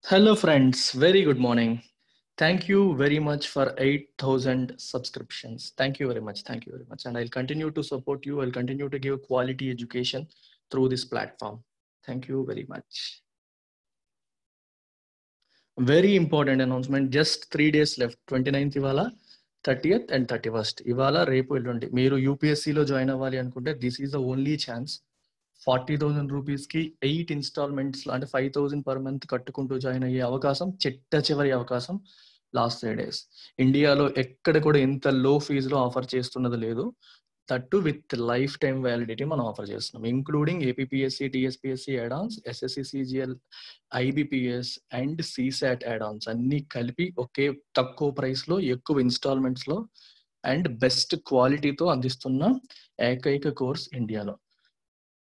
Hello, friends. Very good morning. Thank you very much for 8,000 subscriptions. Thank you very much. Thank you very much. And I'll continue to support you. I'll continue to give quality education through this platform. Thank you very much. Very important announcement. Just 3 days left. 29th ఇవాళ 30th and 31st. ఇవాళ రేపు ఎల్లుండి మీరు యూపీఎస్సీలో join అవ్వాలి అనుకుంటే this is the only chance. 40,000 రూపీస్కి 8 instalments అంటే 5,000 per month కట్టుకుంటూ జాయిన్ అయ్యే అవకాశం, చివరి అవకాశం లాస్ట్ 3 days. ఇండియాలో ఎక్కడ కూడా ఇంత లో ఫీజులో ఆఫర్ చేస్తున్నది లేదు. తట్టు విత్ లైఫ్ టైం వ్యాలిడిటీ మనం ఆఫర్ చేస్తున్నాం, including APPSC, TSPSC add-Ann's, SSC CGL, IBPS and CSAT add-Ann's అన్ని కలిపి ఒకే తక్కువ ప్రైస్ లో ఎక్కువ ఇన్స్టాల్మెంట్స్ లో అండ్ బెస్ట్ క్వాలిటీతో అందిస్తున్న ఏకైక కోర్స్ ఇండియాలో.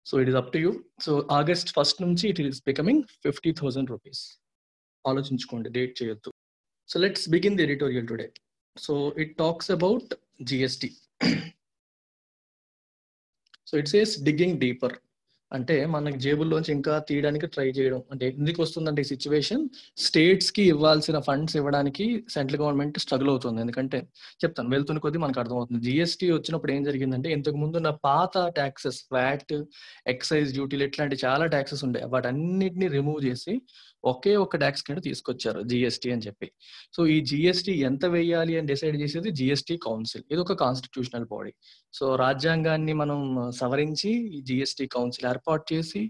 So it is up to you. So August 1st నుంచి ఇట్ ఈస్ బికమింగ్ 50,000 రూపీస్. ఆలోచించుకోండి, డేట్ చేయొద్దు. So let's begin the editorial today. So it talks about GST. So it says digging deeper అంటే మనకి జేబుల్లోంచి ఇంకా తీయడానికి try చేయడం. అంటే ఎందుకు వస్తుందంటే ఈ సిచ్యువేషన్, స్టేట్స్ కి ఇవ్వాల్సిన ఫండ్స్ ఇవ్వడానికి సెంట్రల్ గవర్నమెంట్ స్ట్రగుల్ అవుతుంది. ఎందుకంటే చెప్తాను, వెళ్తున్న కొద్దీ మనకు అర్థమవుతుంది. జిఎస్టీ వచ్చినప్పుడు ఏం జరిగిందంటే, ఇంతకు ముందు ఉన్న పాత ట్యాక్సెస్, వ్యాట్, ఎక్సైజ్ డ్యూటీలు ఇట్లాంటి చాలా ట్యాక్సెస్ ఉండే, వాటన్నిటిని రిమూవ్ చేసి ఒకే ఒక ట్యాక్స్ కింద తీసుకొచ్చారు జిఎస్టీ అని చెప్పి. సో ఈ జిఎస్టీ ఎంత వేయాలి అని డిసైడ్ చేసేది జిఎస్టీ కౌన్సిల్. ఇది ఒక కాన్స్టిట్యూషనల్ బాడీ. సో రాజ్యాంగాన్ని మనం సవరించి జిఎస్టీ కౌన్సిల్ ఏర్పాటు చేసి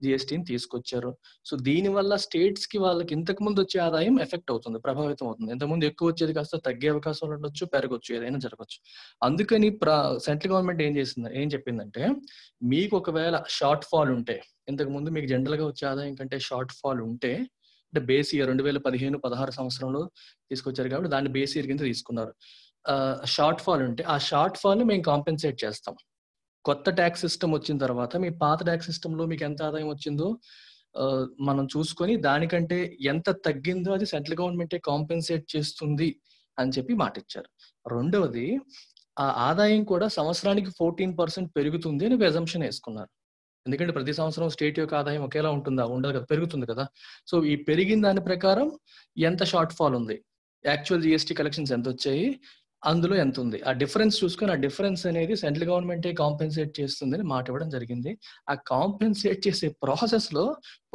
జిఎస్టీని తీసుకొచ్చారు. సో దీనివల్ల స్టేట్స్ కి వాళ్ళకి ఇంతకు ముందు వచ్చే ఆదాయం ఎఫెక్ట్ అవుతుంది, ప్రభావితం అవుతుంది. ఇంతకుముందు ఎక్కువ వచ్చేది కాస్త తగ్గే అవకాశాలు ఉండొచ్చు, పెరగొచ్చు, ఏదైనా జరగచ్చు. అందుకని సెంట్రల్ గవర్నమెంట్ ఏం చెప్పిందంటే, మీకు ఒకవేళ షార్ట్ ఫాల్ ఉంటే, ఇంతకు ముందు మీకు జనరల్ గా వచ్చే ఆదాయం కంటే షార్ట్ ఫాల్ ఉంటే, అంటే బేస్ ఇయర్ 2015-16 సంవత్సరంలో తీసుకొచ్చారు కాబట్టి దాన్ని బేస్ ఇయర్ కింద తీసుకున్నారు. షార్ట్ ఫాల్ ఉంటే ఆ షార్ట్ ఫాల్ మేము కాంపెన్సేట్ చేస్తాం. కొత్త ట్యాక్స్ సిస్టమ్ వచ్చిన తర్వాత మీ పాత ట్యాక్స్ సిస్టమ్ లో మీకు ఎంత ఆదాయం వచ్చిందో మనం చూసుకొని దానికంటే ఎంత తగ్గిందో అది సెంట్రల్ గవర్నమెంటే కాంపెన్సేట్ చేస్తుంది అని చెప్పి మాట ఇచ్చారు. రెండవది, ఆ ఆదాయం కూడా సంవత్సరానికి 14% పెరుగుతుంది అని ఒక అజంప్షన్ వేసుకున్నారు. ఎందుకంటే ప్రతి సంవత్సరం స్టేట్ యొక్క ఆదాయం ఒకేలా ఉంటుందా? ఉండదు కదా, పెరుగుతుంది కదా. సో ఈ పెరిగిన దాని ప్రకారం ఎంత షార్ట్ ఫాల్ ఉంది, యాక్చువల్ జిఎస్టీ కలెక్షన్స్ ఎంత వచ్చాయి, అందులో ఎంత ఉంది, ఆ డిఫరెన్స్ చూసుకొని ఆ డిఫరెన్స్ అనేది సెంట్రల్ గవర్నమెంటే కాంపెన్సేట్ చేస్తుందని మాట ఇవ్వడం జరిగింది. ఆ కాంపెన్సేట్ చేసే ప్రాసెస్ లో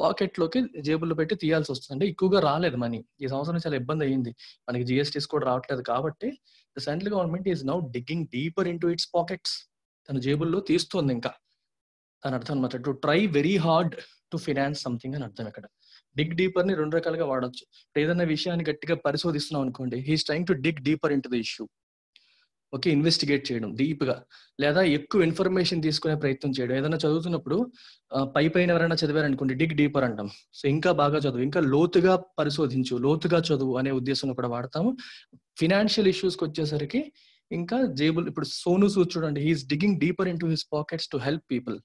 పాకెట్ లోకి జేబుల్లో పెట్టి తీయాల్సి వస్తుంది. అంటే ఎక్కువగా రాలేదు మనీ, ఈ సంవత్సరం చాలా ఇబ్బంది అయ్యింది, మనకి జిఎస్టీస్ కూడా రావట్లేదు. కాబట్టి the central government is now digging deeper into its pockets. తన జేబుల్లో తీస్తుంది ఇంకా అని అర్థం అనమాట. To try very hard to finance something అని అర్థం. ఇక్కడ డిగ్ డీపర్ ని 2 రకాలుగా వాడచ్చు. ఏదైనా విషయాన్ని గట్టిగా పరిశోధిస్తున్నాం అనుకోండి, he's trying to dig deeper in to the issue. Okay, investigate చేయడం డీప్ గా, లేదా ఎక్కువ ఇన్ఫర్మేషన్ తీసుకునే ప్రయత్నం చేయడం. ఏదైనా చదువుతున్నప్పుడు పైన ఎవరైనా చదివారనుకోండి, డిగ్ డీపర్ అంటాం. సో ఇంకా బాగా చదువు, ఇంకా లోతుగా పరిశోధించు, లోతుగా చదువు అనే ఉద్దేశంలో కూడా వాడతాము. ఫినాన్షియల్ ఇష్యూస్కి వచ్చేసరికి ఇంకా జేబుల్, ఇప్పుడు సోను సూద్ చూడండి, he is digging deeper into his pockets to help people.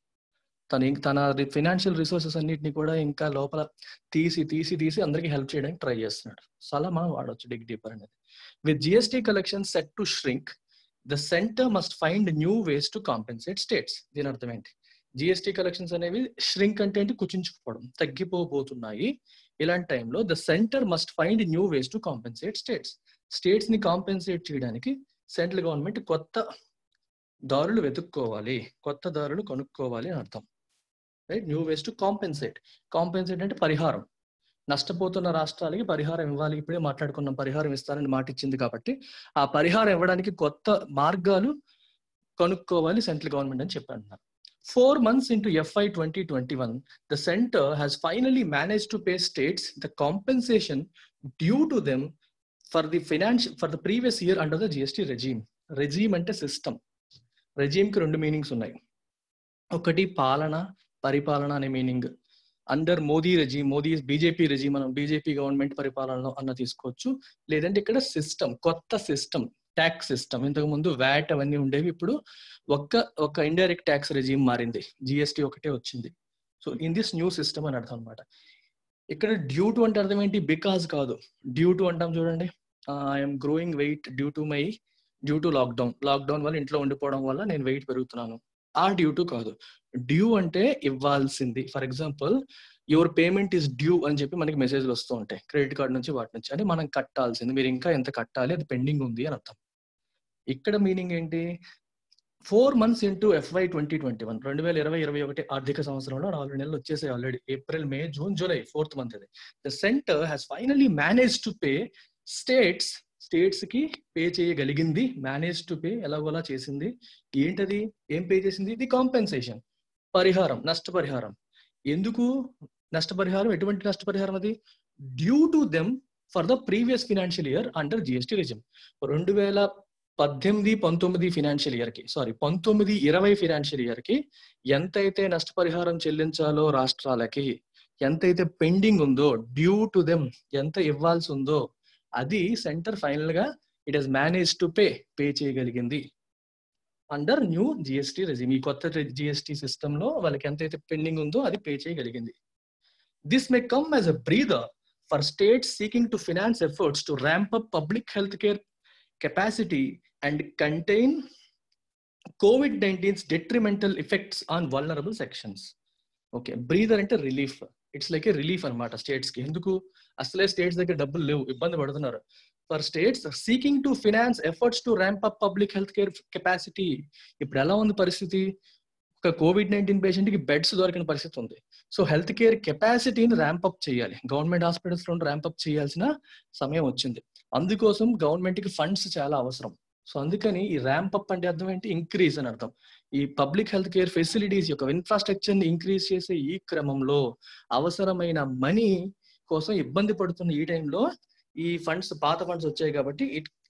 తన ఫినాన్షియల్ రిసోర్సెస్ అన్నిటిని కూడా ఇంకా లోపల తీసి అందరికి హెల్ప్ చేయడానికి ట్రై చేస్తున్నాడు. సో అలా మనం వాడవచ్చు డిగ్ డీపర్ అనేది. With GST collection set to shrink, the centre must find new ways to compensate states. దీని అర్థం ఏంటి? జిఎస్టీ కలెక్షన్స్ అనేవి ష్రింక్ అంటే ఏంటి? కుచించుకుపోవడం, తగ్గిపోబోతున్నాయి. ఇలాంటి టైంలో the centre must find new ways to compensate states. States ని కాంపెన్సేట్ చేయడానికి సెంట్రల్ గవర్నమెంట్ కొత్త దారులు వెతుక్కోవాలి, కొత్త దారులు కనుక్కోవాలి అని అర్థం. Right, new ways to compensate. Compensate అంటే పరిహారం. నష్టపోతున్న రాష్ట్రాలకి పరిహారం ఇవ్వాలి. ఇప్పుడే మాట్లాడుకున్నాం, పరిహారం ఇస్తారని మాట ఇచ్చింది కాబట్టి ఆ పరిహారం ఇవ్వడానికి కొత్త మార్గాలు కనుక్కోవాలి సెంట్రల్ గవర్నమెంట్ అని చెప్పి అంటున్నారు. 4 months into FY 2021, the center has finally managed to pay states the compensation due to them for the previous year under the GST regime. Regime అంటే సిస్టమ్. రెజీమ్ కి 2 మీనింగ్స్ ఉన్నాయి. ఒకటి పాలన, పరిపాలన అనే meaning. Under Modi regime, Modi BJP regime, మనం BJP government పరిపాలనలో అన్న తీసుకోవచ్చు. లేదంటే ఇక్కడ సిస్టమ్, కొత్త సిస్టమ్, ట్యాక్స్ సిస్టమ్. ఇంతకు ముందు వ్యాట్ అవన్నీ ఉండేవి, ఇప్పుడు ఒక ఇండైరెక్ట్ ట్యాక్స్ రెజీమ్ మారింది, జిఎస్టీ ఒకటే వచ్చింది. So in this new system అని అర్థం అనమాట. ఇక్కడ డ్యూ టు అంటే అర్థం ఏంటి? బికాజ్ కాదు. డ్యూ టు అంటాం చూడండి, I'm growing weight due to lockdown వల్ల ఇంట్లో ఉండిపోవడం వల్ల నేను వెయిట్ పెరుగుతున్నాను, ఆ డ్యూ టు కాదు. డ్యూ అంటే ఇవ్వాల్సింది. For example, your payment is due అని చెప్పి మనకి మెసేజ్లు వస్తూ ఉంటాయి క్రెడిట్ కార్డ్ నుంచి వాటి నుంచి. అంటే మనం కట్టాల్సింది, మీరు ఇంకా ఎంత కట్టాలి, అది పెండింగ్ ఉంది అని అర్థం. ఇక్కడ మీనింగ్ ఏంటి? 4 months into FY 2021 2020-21 ఆర్థిక సంవత్సరంలో 4 నెలలు వచ్చేసాయి ఆల్రెడీ. ఏప్రిల్, మే, జూన్, జూలై 4th month ఇది. The centre has finally manage to pay states కి పే చేయగలిగింది. మేనేజ్ టు పే ఎలాగోలా చేసింది. ఏంటది? ఏం పే చేసింది? ది కాంపెన్సేషన్, పరిహారం, నష్టపరిహారం. ఎందుకు నష్టపరిహారం? ఎటువంటి నష్టపరిహారం అది? Due to them for the previous financial year under GST regime. 2018-19 financial year కి, 19-20 ఫినాన్షియల్ ఇయర్ కి ఎంతైతే నష్టపరిహారం చెల్లించాలో రాష్ట్రాలకి, ఎంతైతే పెండింగ్ ఉందో, డ్యూ టు దెమ్ ఎంత ఇవ్వాల్సి ఉందో, అది సెంటర్ ఫైనల్ గా it has manage to pay చేయగలిగింది అండర్ న్యూ జిఎస్టీ రెజిమ్. ఈ కొత్త జిఎస్టీ సిస్టమ్ లో వాళ్ళకి ఎంతైతే పెండింగ్ ఉందో అది పే చేయగలిగింది. This may come as a breather for states seeking to finance efforts to ramp up public health care capacity and contain COVID-19's detrimental effects on vulnerable sections. Okay, breather అంటే relief. It's like a relief అనమాట states కి. ఎందుకు? అసలే states దగ్గర డబ్బులు లేవు, ఇబ్బంది పడుతున్నారు. For states seeking to finance efforts to ramp up public health care capacity. ఇప్పుడు ఎలా ఉంది పరిస్థితి? ఒక COVID-19 పేషెంట్ కి బెడ్స్ దొరికిన పరిస్థితి ఉంది. సో హెల్త్ కేర్ కెపాసిటీని ర్యాంప్ అప్ చేయాలి, గవర్నమెంట్ హాస్పిటల్స్ లో ర్యాంప్ అప్ చేయాల్సిన సమయం వచ్చింది. అందుకోసం గవర్నమెంట్ కి ఫండ్స్ చాలా అవసరం. సో అందుకని ఈ ర్యాంప్ అప్ అంటే అర్థం ఏంటి? ఇంక్రీజ్ అని అర్థం. ఈ పబ్లిక్ హెల్త్ కేర్ ఫెసిలిటీస్ యొక్క ఇన్ఫ్రాస్ట్రక్చర్ ని ఇంక్రీజ్ చేసే ఈ క్రమంలో అవసరమైన మనీ కోసం ఇబ్బంది పడుతున్న ఈ టైంలో ఈ ఫండ్స్, పాత ఫండ్స్ వచ్చాయి కాబట్టి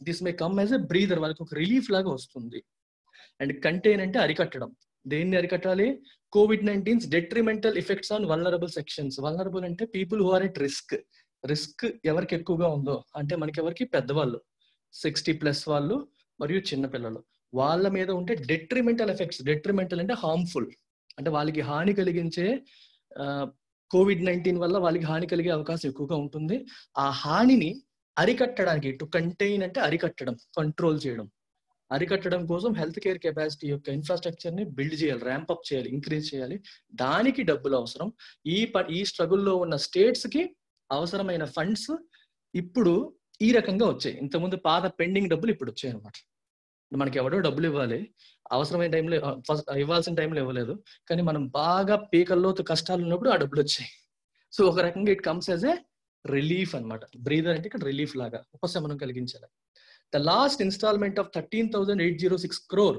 this may come as a breather, వాళ్ళకి ఒక రిలీఫ్ లాగా వస్తుంది. అండ్ కంటైన్ అంటే అరికట్టడం. దేన్ని అరికట్టాలి? COVID-19's detrimental effects on vulnerable sections. Vulnerable అంటే people who are at risk ఎవరికి ఎక్కువగా ఉందో, అంటే మనకి ఎవరికి? పెద్దవాళ్ళు, 60+ వాళ్ళు మరియు చిన్నపిల్లలు, వాళ్ళ మీద ఉంటే డెట్రిమెంటల్ ఎఫెక్ట్స్. డెట్రిమెంటల్ అంటే హార్మ్ఫుల్, అంటే వాళ్ళకి హాని కలిగించే, COVID-19 వల్ల వాళ్ళకి హాని కలిగే అవకాశం ఎక్కువగా ఉంటుంది. ఆ హానిని అరికట్టడానికి, టు కంటైన్ అంటే అరికట్టడం, కంట్రోల్ చేయడం. అరికట్టడం కోసం హెల్త్ కేర్ కెపాసిటీ యొక్క ఇన్ఫ్రాస్ట్రక్చర్ ని బిల్డ్ చేయాలి, ర్యాంప్ అప్ చేయాలి, ఇంక్రీజ్ చేయాలి. దానికి డబ్బులు అవసరం. ఈ స్ట్రగుల్లో ఉన్న స్టేట్స్ కి అవసరమైన ఫండ్స్ ఇప్పుడు ఈ రకంగా వచ్చాయి. ఇంతకుముందు పాత పెండింగ్ డబ్బులు ఇప్పుడు వచ్చాయి అనమాట. మనకి ఎవడో డబ్బులు ఇవ్వాలి, అవసరమైన టైంలో, ఫస్ట్ ఇవ్వాల్సిన టైంలో ఇవ్వలేదు, కానీ మనం బాగా పీకల్లోతు కష్టాలు ఉన్నప్పుడు ఆ డబ్బులు వచ్చాయి. సో ఒక రకంగా it comes as a relief అనమాట. బ్రీదర్ అంటే ఇక్కడ రిలీఫ్ లాగా, ఉపశమనం కలిగించాలి. The last installment of 13,806 crore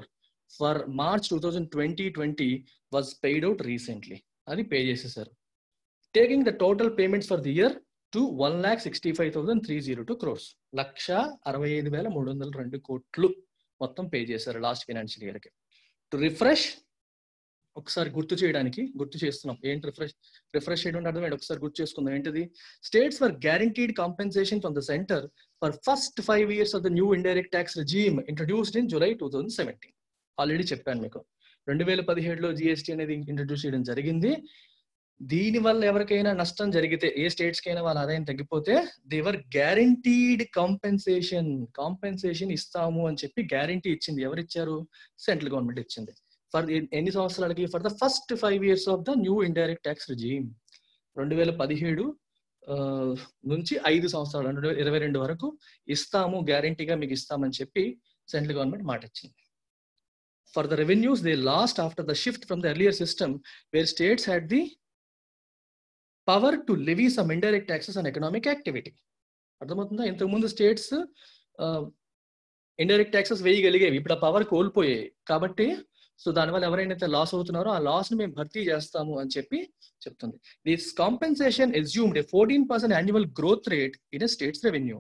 for March 2020 was paid out recently. అది పే చేసేసారు. Taking the total payments for the year to 1,65,302 crores. 1,65,302 కోట్లు మొత్తం పే చేశారు లాస్ట్ ఫైనాన్షియల్ ఇయర్ కి. టు రిఫ్రెష్, ఒకసారి గుర్తు చేస్తున్నాం. ఏంటి రిఫ్రెష్ చేయడం అర్థం ఏంటి? ఒకసారి గుర్తు చేసుకుందాం. ఏంటిది? States for guaranteed compensation from the centre for first 5 years of the new indirect tax regime introduced in July 2017. Already చెప్పాను మీకు, 2017లో జిఎస్టీ అనేది ఇంట్రడ్యూస్ చేయడం జరిగింది. దీని వల్ల ఎవరికైనా నష్టం జరిగితే, ఏ స్టేట్స్ కైనా వాళ్ళ ఆదాయం తగ్గిపోతే, దేవర్ గ్యారంటీడ్ కాంపెన్సేషన్ ఇస్తాము అని చెప్పి గ్యారంటీ ఇచ్చింది. ఎవరు ఇచ్చారు? సెంట్రల్ గవర్నమెంట్ ఇచ్చింది. ఫర్ ఎన్ని సంవత్సరాలకి? For the first 5 years of the new indirect tax regime. 2017 నుంచి 5 సంవత్సరాలు 2022 వరకు ఇస్తాము, గ్యారంటీగా మీకు ఇస్తామని చెప్పి సెంట్రల్ గవర్నమెంట్ మాట ఇచ్చింది. For the revenues they last after the shift from the earlier system wear states had the power to levy some indirect taxes on economic activity. అర్థమవుతుందా? ఇంతకుముందు స్టేట్స్ ఇండైరెక్ట్ ట్యాక్సెస్ వేయగలిగేవి, ఇప్పుడు ఆ పవర్ కోల్పోయాయి. కాబట్టి so దానివల్ల ఎవరైతే loss అవుతున్నారో ఆ loss ని మేము భర్తీ చేస్తాము అని చెప్పి చెప్తుంది. This compensation assumed 14% annual growth rate in a states revenue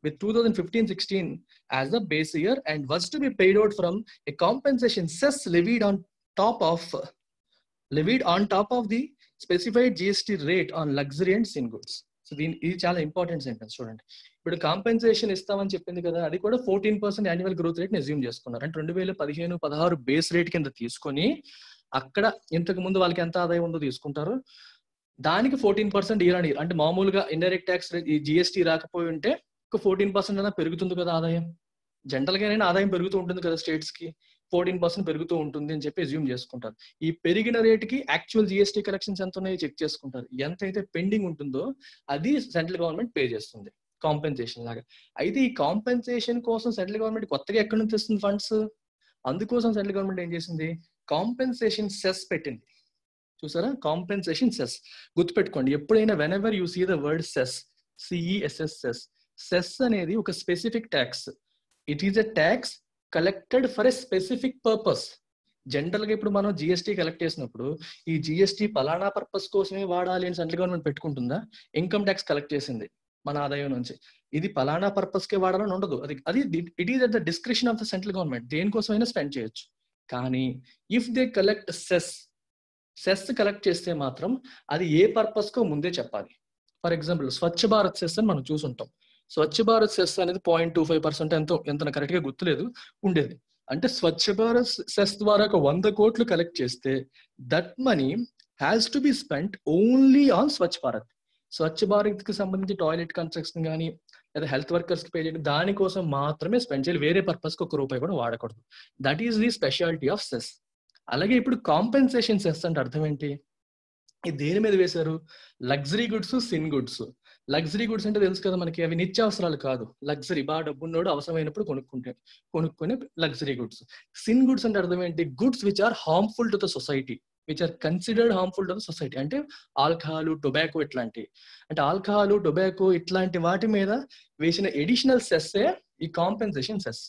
with 2015-16 as the base year and was to be paid out from a compensation cess levied on top of the specified GST rate on luxury and sin goods. So ఇది చాలా important sentence చూడండి. ఇప్పుడు compensation ఇస్తామని చెప్పింది కదా, అది కూడా 14% annual growth rate ని అస్యూమ్ చేసుకున్నారు. అంటే 2015-16 బేస్ రేట్ కింద తీసుకొని, అక్కడ ఇంతకు ముందు వాళ్ళకి ఎంత ఆదాయం ఉందో తీసుకుంటారు, దానికి 14% ఇయర్ అండ్ ఇయర్. అంటే మామూలుగా ఇండైరెక్ట్ ట్యాక్స్ రేట్ ఈ జిఎస్టీ రాకపోయి ఉంటే 14% అయినా పెరుగుతుంది కదా ఆదాయం. జనరల్ గా ఆదాయం పెరుగుతూ ఉంటుంది కదా స్టేట్స్ కి. 14% పెరుగుతూ ఉంటుంది అని చెప్పి అజ్యూమ్ చేసుకుంటారు. ఈ పెరిగిన రేటుకి యాక్చువల్ జిఎస్టీ కలెక్షన్స్ ఎంత ఉన్నాయో చెక్ చేసుకుంటారు. ఎంతైతే పెండింగ్ ఉంటుందో అది సెంట్రల్ గవర్నమెంట్ పే చేస్తుంది కాంపెన్సేషన్ లాగా. అయితే ఈ కాంపెన్సేషన్ కోసం సెంట్రల్ గవర్నమెంట్ కొత్తగా ఎక్కడి నుంచి వస్తుంది ఫండ్స్? అందుకోసం సెంట్రల్ గవర్నమెంట్ ఏం చేసింది, కాంపెన్సేషన్ సెస్ పెట్టింది. చూసారా, కాంపెన్సేషన్ సెస్ గుర్తుపెట్టుకోండి. ఎప్పుడైనా whenever you see the word cess, CESS cess, cess అనేది ఒక specific tax. It is a tax collected for a specific purpose. General గా ఇప్పుడు మనం జిఎస్టీ కలెక్ట్ చేసినప్పుడు ఈ జిఎస్టీ పలానా పర్పస్ కోసమే వాడాలి అని సెంట్రల్ గవర్నమెంట్ పెట్టుకుంటుందా? ఇన్కమ్ ట్యాక్స్ కలెక్ట్ చేసింది మన ఆదాయం నుంచి, ఇది పలానా పర్పస్ కే వాడాలని ఉండదు. అది it is at the discretion of the central government, దేనికోసమైనా స్పెండ్ చేయొచ్చు. కానీ if they collect cess collect చేస్తే మాత్రం అది ఏ పర్పస్ కో ముందే చెప్పాలి. For example Swachh Bharat cess అని మనం చూసుంటాం. స్వచ్ఛ భారత్ సెస్ అనేది 0.25% ఎంత కరెక్ట్ గా గుర్తులేదు ఉండేది. అంటే స్వచ్ఛ భారత్ సెస్ ద్వారా ఒక 100 కోట్లు కలెక్ట్ చేస్తే that money has to be spent only on Swachh Bharat. Swachh Bharat కి సంబంధించి టాయిలెట్ కన్స్ట్రక్షన్ కానీ లేదా హెల్త్ వర్కర్స్ కి పే చేయడం దానికోసం మాత్రమే స్పెండ్ చేయాలి, వేరే పర్పస్ కి 1 రూపాయి కూడా వాడకూడదు. That is the speciality of cess. అలాగే ఇప్పుడు కాంపెన్సేషన్ సెస్ అంటే అర్థం ఏంటి? ఇది దేని మీద వేశారు? Luxury goods, sin goods. Luxury goods అంటే తెలుసు కదా మనకి, అవి నిత్యావసరాలు కాదు. లగ్జరీ బాగా డబ్బున్నోడు అవసరమైనప్పుడు కొనుక్కునే లగ్జరీ గుడ్స్. సిన్ గుడ్స్ అంటే అర్థం ఏంటి? Goods which are harmful to the society, which are considered harmful to the society. అంటే ఆల్కహాల్, టొబాకో ఇట్లాంటివి. అంటే ఆల్కహాల్, టొబాకో ఇట్లాంటి వాటి మీద వేసిన ఎడిషనల్ సెస్సే ఈ కాంపెన్సేషన్ సెస్.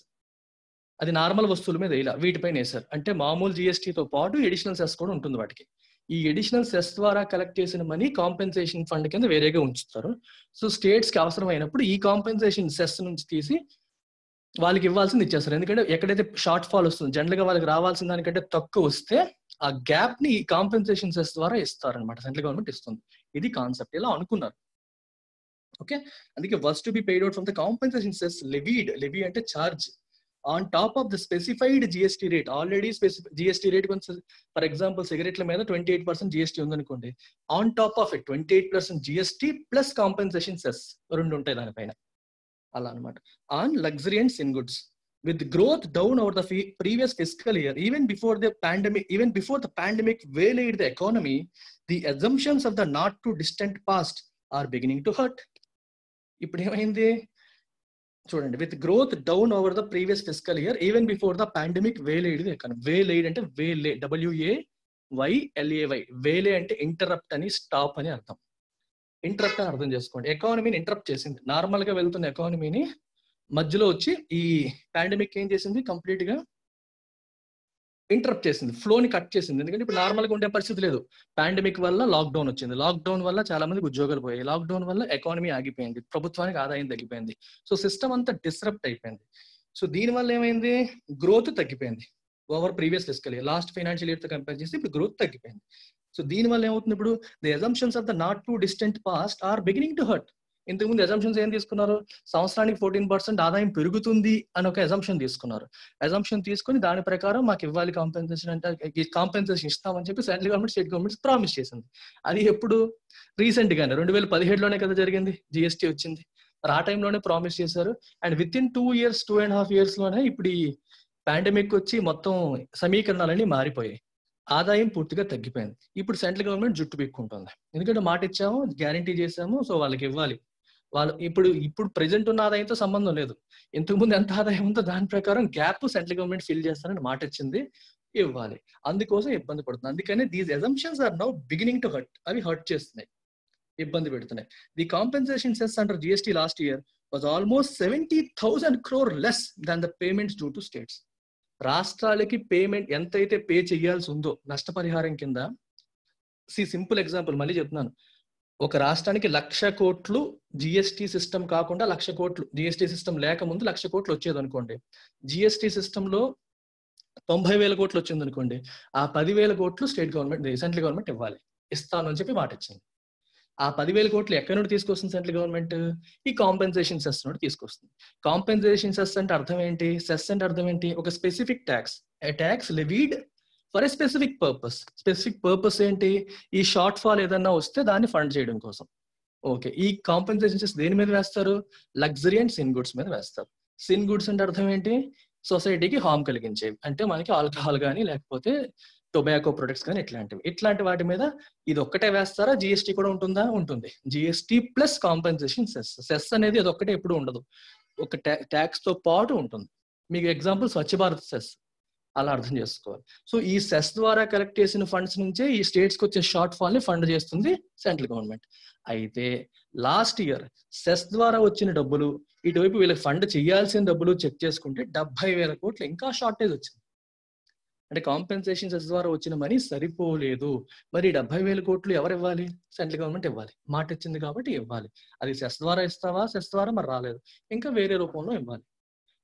అది నార్మల్ వస్తువుల మీద ఇలా వీటిపైన వేశారు. అంటే మామూలు జిఎస్టీతో పాటు ఎడిషనల్ సెస్ కూడా ఉంటుంది వాటికి. ఈ ఎడిషనల్ సెస్ ద్వారా కలెక్ట్ చేసిన మనీ కాంపెన్సేషన్ ఫండ్ కింద వేరేగా ఉంచుతారు. సో స్టేట్స్ కి అవసరమైనప్పుడు ఈ కాంపెన్సేషన్ సెస్ నుంచి తీసి వాళ్ళకి ఇవ్వాల్సింది ఇచ్చేస్తారు. ఎందుకంటే ఎక్కడైతే షార్ట్ ఫాల్ వస్తుంది, జనరల్ గా వాళ్ళకి రావాల్సిన దానికంటే తక్కువ వస్తే ఆ గ్యాప్ ని ఈ కాంపెన్సేషన్ సెస్ ద్వారా ఇస్తారనమాట, సెంట్రల్ గవర్నమెంట్ ఇస్తుంది. ఇది కాన్సెప్ట్, ఇలా అనుకున్నారు. ఓకే, అందుకే was to be paid out from the compensation cess levied. Levy అంటే charge on top of the specified GST rate. Already GST rate కొంచెం, ఫర్ ఎగ్జాంపుల్ సిగరెట్ల మీద 28% జిఎస్టీ ఉందనుకోండి, on top of it 28% GST plus compensation cess 2 ఉంటాయి దానిపైన. అలా అనమాట. On luxury and sin goods with growth down over the previous fiscal year, even before the pandemic waylaid the economy, the assumptions of the not too distant past are beginning to hurt. ఇప్పుడు ఏమైంది చూడండి, with growth down over the previous fiscal year, even before the pandemic waylaid the economy. waylaid అంటే waylay, WAYLAY. waylay అంటే interrupt అని, stop అని అర్థం. Interrupt అని అర్థం చేసుకోండి. ఎకానమీని ఇంటరప్ట్ చేసింది. నార్మల్ గా వెళ్తున్న ఎకానమీని మధ్యలో వచ్చి ఈ పాండమిక్ ఏం చేసింది, కంప్లీట్ గా ఇంటరప్ట్ చేసింది, ఫ్లోని కట్ చేసింది. ఎందుకంటే ఇప్పుడు నార్మల్ గా ఉండే పరిస్థితి లేదు. పాండమిక్ వల్ల లాక్డౌన్ వచ్చింది, లాక్డౌన్ వల్ల చాలా మందికి ఉద్యోగాలు పోయాయి, లాక్డౌన్ వల్ల ఎకానమీ ఆగిపోయింది, ప్రభుత్వానికి ఆదాయం తగ్గిపోయింది. సో సిస్టమ్ అంతా డిస్రప్ట్ అయిపోయింది. సో దీని వల్ల ఏమైంది, గ్రోత్ తగ్గిపోయింది over previous fiscal year. Last financial year తో కంపేర్ చేసి ఇప్పుడు గ్రోత్ తగ్గిపోయింది. సో దీని వల్ల ఏమవుతుంది, ఇప్పుడు the assumptions of the not too distant past are beginning to hurt. ఇంతకుముందు అజంప్షన్స్ ఏం తీసుకున్నారు, సంవత్సరానికి 14% ఆదాయం పెరుగుతుంది అని ఒక అజంప్షన్ తీసుకున్నారు. అజంప్షన్ తీసుకుని దాని ప్రకారం మాకు ఇవ్వాలి కాంపెన్సేషన్, అంటే కాంపెన్సేషన్ ఇస్తామని చెప్పి central government, state government promise చేసింది. అది ఎప్పుడు, రీసెంట్ గానే 2017లోనే కదా జరిగింది, జిఎస్టీ వచ్చింది. ఆ టైంలోనే ప్రామిస్ చేశారు. అండ్ విత్ ఇన్ 2.5 years లోనే ఇప్పుడు ఈ పాండమిక్ వచ్చి మొత్తం సమీకరణాలన్నీ మారిపోయాయి, ఆదాయం పూర్తిగా తగ్గిపోయింది. ఇప్పుడు సెంట్రల్ గవర్నమెంట్ జుట్టు పీక్కుంటుంది. ఎందుకంటే మాట ఇచ్చాము, గ్యారంటీ చేసాము, సో వాళ్ళకి ఇవ్వాలి. వాళ్ళు ఇప్పుడు ప్రెసెంట్ ఉన్న ఆదాయంతో సంబంధం లేదు, ఇంతకు ముందు ఎంత ఆదాయం ఉందో దాని ప్రకారం గ్యాప్ సెంట్రల్ గవర్నమెంట్ ఫిల్ చేస్తారని మాట ఇచ్చింది, ఇవ్వాలి. అందుకోసం ఇబ్బంది పడుతుంది. అందుకని these assumptions are now beginning to hurt. అవి హర్ట్ చేస్తున్నాయి, ఇబ్బంది పెడుతున్నాయి. The compensation cess under GST last year was almost 70,000 crore less than the payments due to states. రాష్ట్రాలకి పేమెంట్ ఎంతైతే పే చేయాల్సి ఉందో నష్టపరిహారం కింద, సింపుల్ ఎగ్జాంపుల్ మళ్ళీ చెప్తున్నాను, ఒక రాష్ట్రానికి 1,00,000 కోట్లు జిఎస్టీ సిస్టమ్ కాకుండా 1,00,000 కోట్లు, జిఎస్టీ సిస్టమ్ లేకముందు 1,00,000 కోట్లు వచ్చేది అనుకోండి, జిఎస్టీ సిస్టమ్ లో 90,000 కోట్లు వచ్చింది అనుకోండి, ఆ 10,000 కోట్లు స్టేట్ గవర్నమెంట్, సెంట్రల్ గవర్నమెంట్ ఇవ్వాలి, ఇస్తాను అని చెప్పి మాట ఇచ్చింది. ఆ 10,000 కోట్లు ఎక్కడి నుండి తీసుకొస్తుంది సెంట్రల్ గవర్నమెంట్, ఈ కాంపెన్సేషన్ సెస్ నుండి తీసుకొస్తుంది. కాంపెన్సేషన్ సెస్ అంటే అర్థం ఏంటి, సెస్ అంటే అర్థం ఏంటి, ఒక specific tax, A tax levied for a specific purpose. Specific purpose ఏంటి, ఈ షార్ట్ ఫాల్ ఏదన్నా వస్తే దాన్ని ఫండ్ చేయడం కోసం. ఓకే, ఈ కాంపెన్సేషన్ సెస్ దేని మీద వేస్తారు, లగ్జరీ అండ్ సిన్ గుడ్స్ మీద వేస్తారు. సిన్ గుడ్స్ అంటే అర్థం ఏంటి, సొసైటీకి హార్మ్ కలిగించేవి. అంటే మనకి ఆల్కహాల్ కానీ లేకపోతే టొబాకో ప్రొడక్ట్స్ కానీ ఇట్లాంటి వాటి మీద ఇది ఒక్కటే వేస్తారా? జిఎస్టీ కూడా ఉంటుందా? ఉంటుంది. జిఎస్టీ ప్లస్ కాంపెన్సేషన్ సెస్ అనేది అది ఒక్కటే ఎప్పుడు ఉండదు, ఒక ట్యాక్స్ తో పాటు ఉంటుంది. మీకు ఎగ్జాంపుల్ స్వచ్ఛ భారత్ సెస్, అలా అర్థం చేసుకోవాలి. సో ఈ సెస్ ద్వారా కలెక్ట్ చేసిన ఫండ్స్ నుంచే ఈ స్టేట్స్ కి వచ్చే షార్ట్ ఫాల్ ని ఫండ్ చేస్తుంది సెంట్రల్ గవర్నమెంట్. అయితే లాస్ట్ ఇయర్ సెస్ ద్వారా వచ్చిన డబ్బులు ఇటువైపు వీళ్ళకి ఫండ్ చేయాల్సిన డబ్బులు చెక్ చేసుకుంటే 70,000 కోట్లు ఇంకా షార్టేజ్ వచ్చింది. అంటే కాంపెన్సేషన్ సెస్ ద్వారా వచ్చిన మనీ సరిపోలేదు. మరి 70,000 కోట్లు ఎవరు ఇవ్వాలి? సెంట్రల్ గవర్నమెంట్ ఇవ్వాలి. మాట ఇచ్చింది కాబట్టి ఇవ్వాలి. అది సెస్ ద్వారా ఇస్తావా? సెస్ ద్వారా మరి రాలేదు, ఇంకా వేరే రూపంలో ఇవ్వాలి.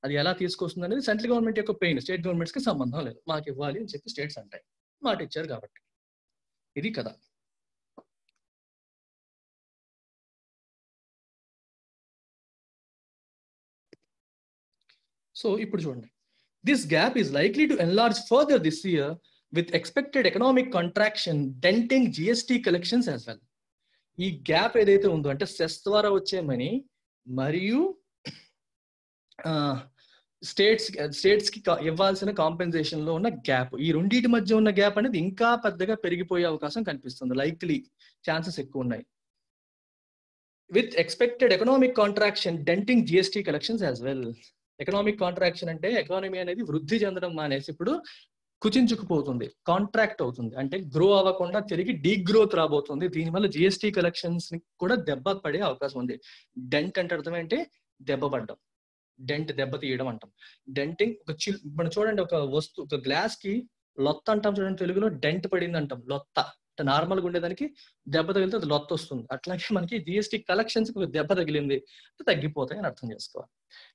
అది ఎలా తీసుకొస్తుంది అనేది సెంట్రల్ గవర్నమెంట్ యొక్క పెయిన్, స్టేట్ గవర్నమెంట్స్ కి సంబంధం లేదు. మాకు ఇవ్వాలి అని చెప్పి స్టేట్స్ అంటాయి, మాట ఇచ్చారు కాబట్టి. ఇది కదా. సో ఇప్పుడు చూడండి, this gap is likely to enlarge further this year with expected economic contraction denting GST collections as well. ఈ గ్యాప్ ఏదైతే ఉందో అంటే సెస్ ద్వారా వచ్చే మనీ మరియు స్టేట్స్ కి ఇవ్వాల్సిన కాంపెన్సేషన్ లో ఉన్న గ్యాప్, ఈ రెండింటి మధ్య ఉన్న గ్యాప్ అనేది ఇంకా పెద్దగా పెరిగిపోయే అవకాశం కనిపిస్తుంది. లైక్లీ ఛాన్సెస్ ఎక్కువ ఉన్నాయి. With expected economic contraction denting GST collections as well. Economic contraction అంటే ఎకానమీ అనేది వృద్ధి చెందడం మానేసి ఇప్పుడు కుచించుకుపోతుంది, కాంట్రాక్ట్ అవుతుంది. అంటే గ్రో అవ్వకుండా తిరిగి డీగ్రోత్ రాబోతుంది. దీనివల్ల జిఎస్టీ కలెక్షన్స్ ని కూడా దెబ్బ పడే అవకాశం ఉంది. డెంట్ అంటే అర్థం ఏంటి? దెబ్బపడ్డం. డెంట్ దెబ్బ తీయడం అంటాం. డెంటింగ్ ఒక మనం చూడండి, ఒక వస్తువు, ఒక గ్లాస్ కి లొత్త అంటాం చూడండి, తెలుగులో డెంట్ పడింది అంటాం. లొత్త అంటే నార్మల్గా ఉండేదానికి దెబ్బ తగిలితే అది లొత్త వస్తుంది. అట్లాగే మనకి జిఎస్టీ కలెక్షన్స్ కి దెబ్బ తగిలింది, తగ్గిపోతాయి అని అర్థం చేసుకోవాలి.